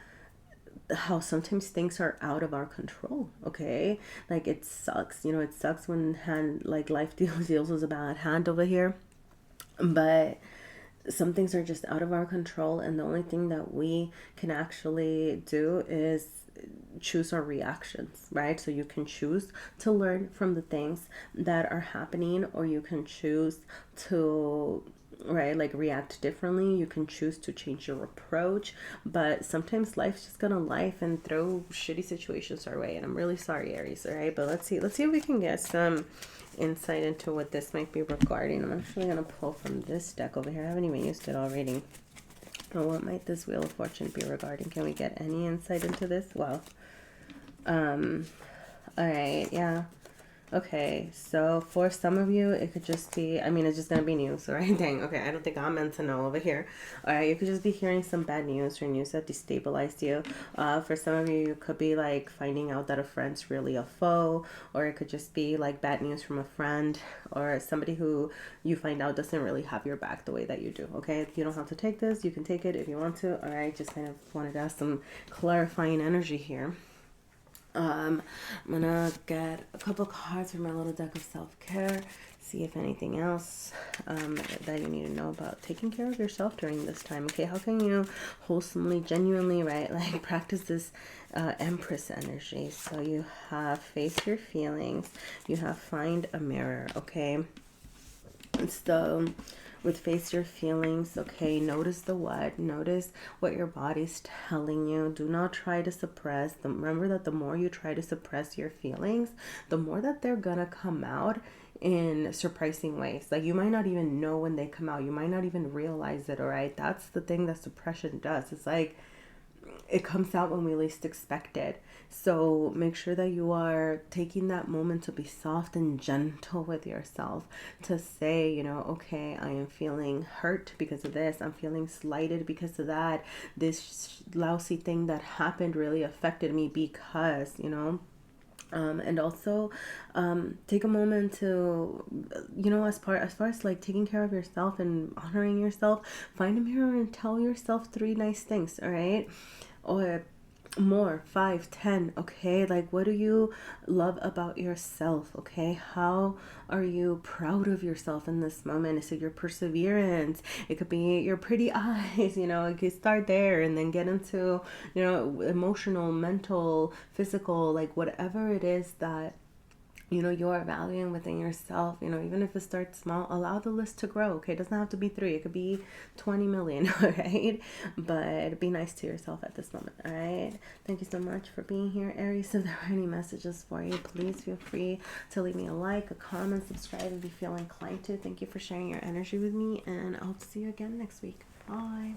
how sometimes things are out of our control. Okay, like it sucks, you know, it sucks when like life deals us a bad hand over here, but some things are just out of our control, and the only thing that we can actually do is choose our reactions, right? So you can choose to learn from the things that are happening, or you can choose to, right, like react differently. You can choose to change your approach, but sometimes life's just gonna life and throw shitty situations our way, and I'm really sorry, Aries. All right, but let's see if we can get some insight into what this might be regarding. I'm actually gonna pull from this deck over here. I haven't even used it already. But what might this Wheel of Fortune be regarding? Can we get any insight into this? Well, all right, yeah. Okay, so for some of you, it could just be, I mean, it's just going to be news, right? Dang, okay, I don't think I'm meant to know over here. All right, you could just be hearing some bad news or news that destabilized you. For some of you, you could be like finding out that a friend's really a foe, or it could just be like bad news from a friend or somebody who you find out doesn't really have your back the way that you do, okay? You don't have to take this, you can take it if you want to. All right, just kind of wanted to ask some clarifying energy here. I'm gonna get a couple cards from my little deck of self-care, see if anything else that you need to know about taking care of yourself during this time. Okay, how can you wholesomely, genuinely, right, like practice this Empress energy? So you have face your feelings, you have find a mirror. Okay, so with face your feelings, okay, notice the what, notice what your body's telling you. Do not try to suppress them. Remember that the more you try to suppress your feelings, the more that they're gonna come out in surprising ways. Like, you might not even know when they come out, you might not even realize it. All right, that's the thing that suppression does. It's like it comes out when we least expect it. So make sure that you are taking that moment to be soft and gentle with yourself, to say, you know, okay, I am feeling hurt because of this, I'm feeling slighted because of that, this lousy thing that happened really affected me because, you know. And also take a moment to, you know, as far as like taking care of yourself and honoring yourself, find a mirror and tell yourself 3 nice things. All right, or more, 5, 10. Okay, like, what do you love about yourself? Okay, how are you proud of yourself in this moment? Is it your perseverance? It could be your pretty eyes, you know. It could start there and then get into, you know, emotional, mental, physical, like whatever it is that, you know, you are valuing within yourself. You know, even if it starts small, allow the list to grow. Okay, it doesn't have to be 3, it could be 20 million. All right, but be nice to yourself at this moment. All right, thank you so much for being here, Aries. If there are any messages for you, please feel free to leave me a like, a comment, subscribe if you feel inclined to. Thank you for sharing your energy with me, and I hope to see you again next week. Bye.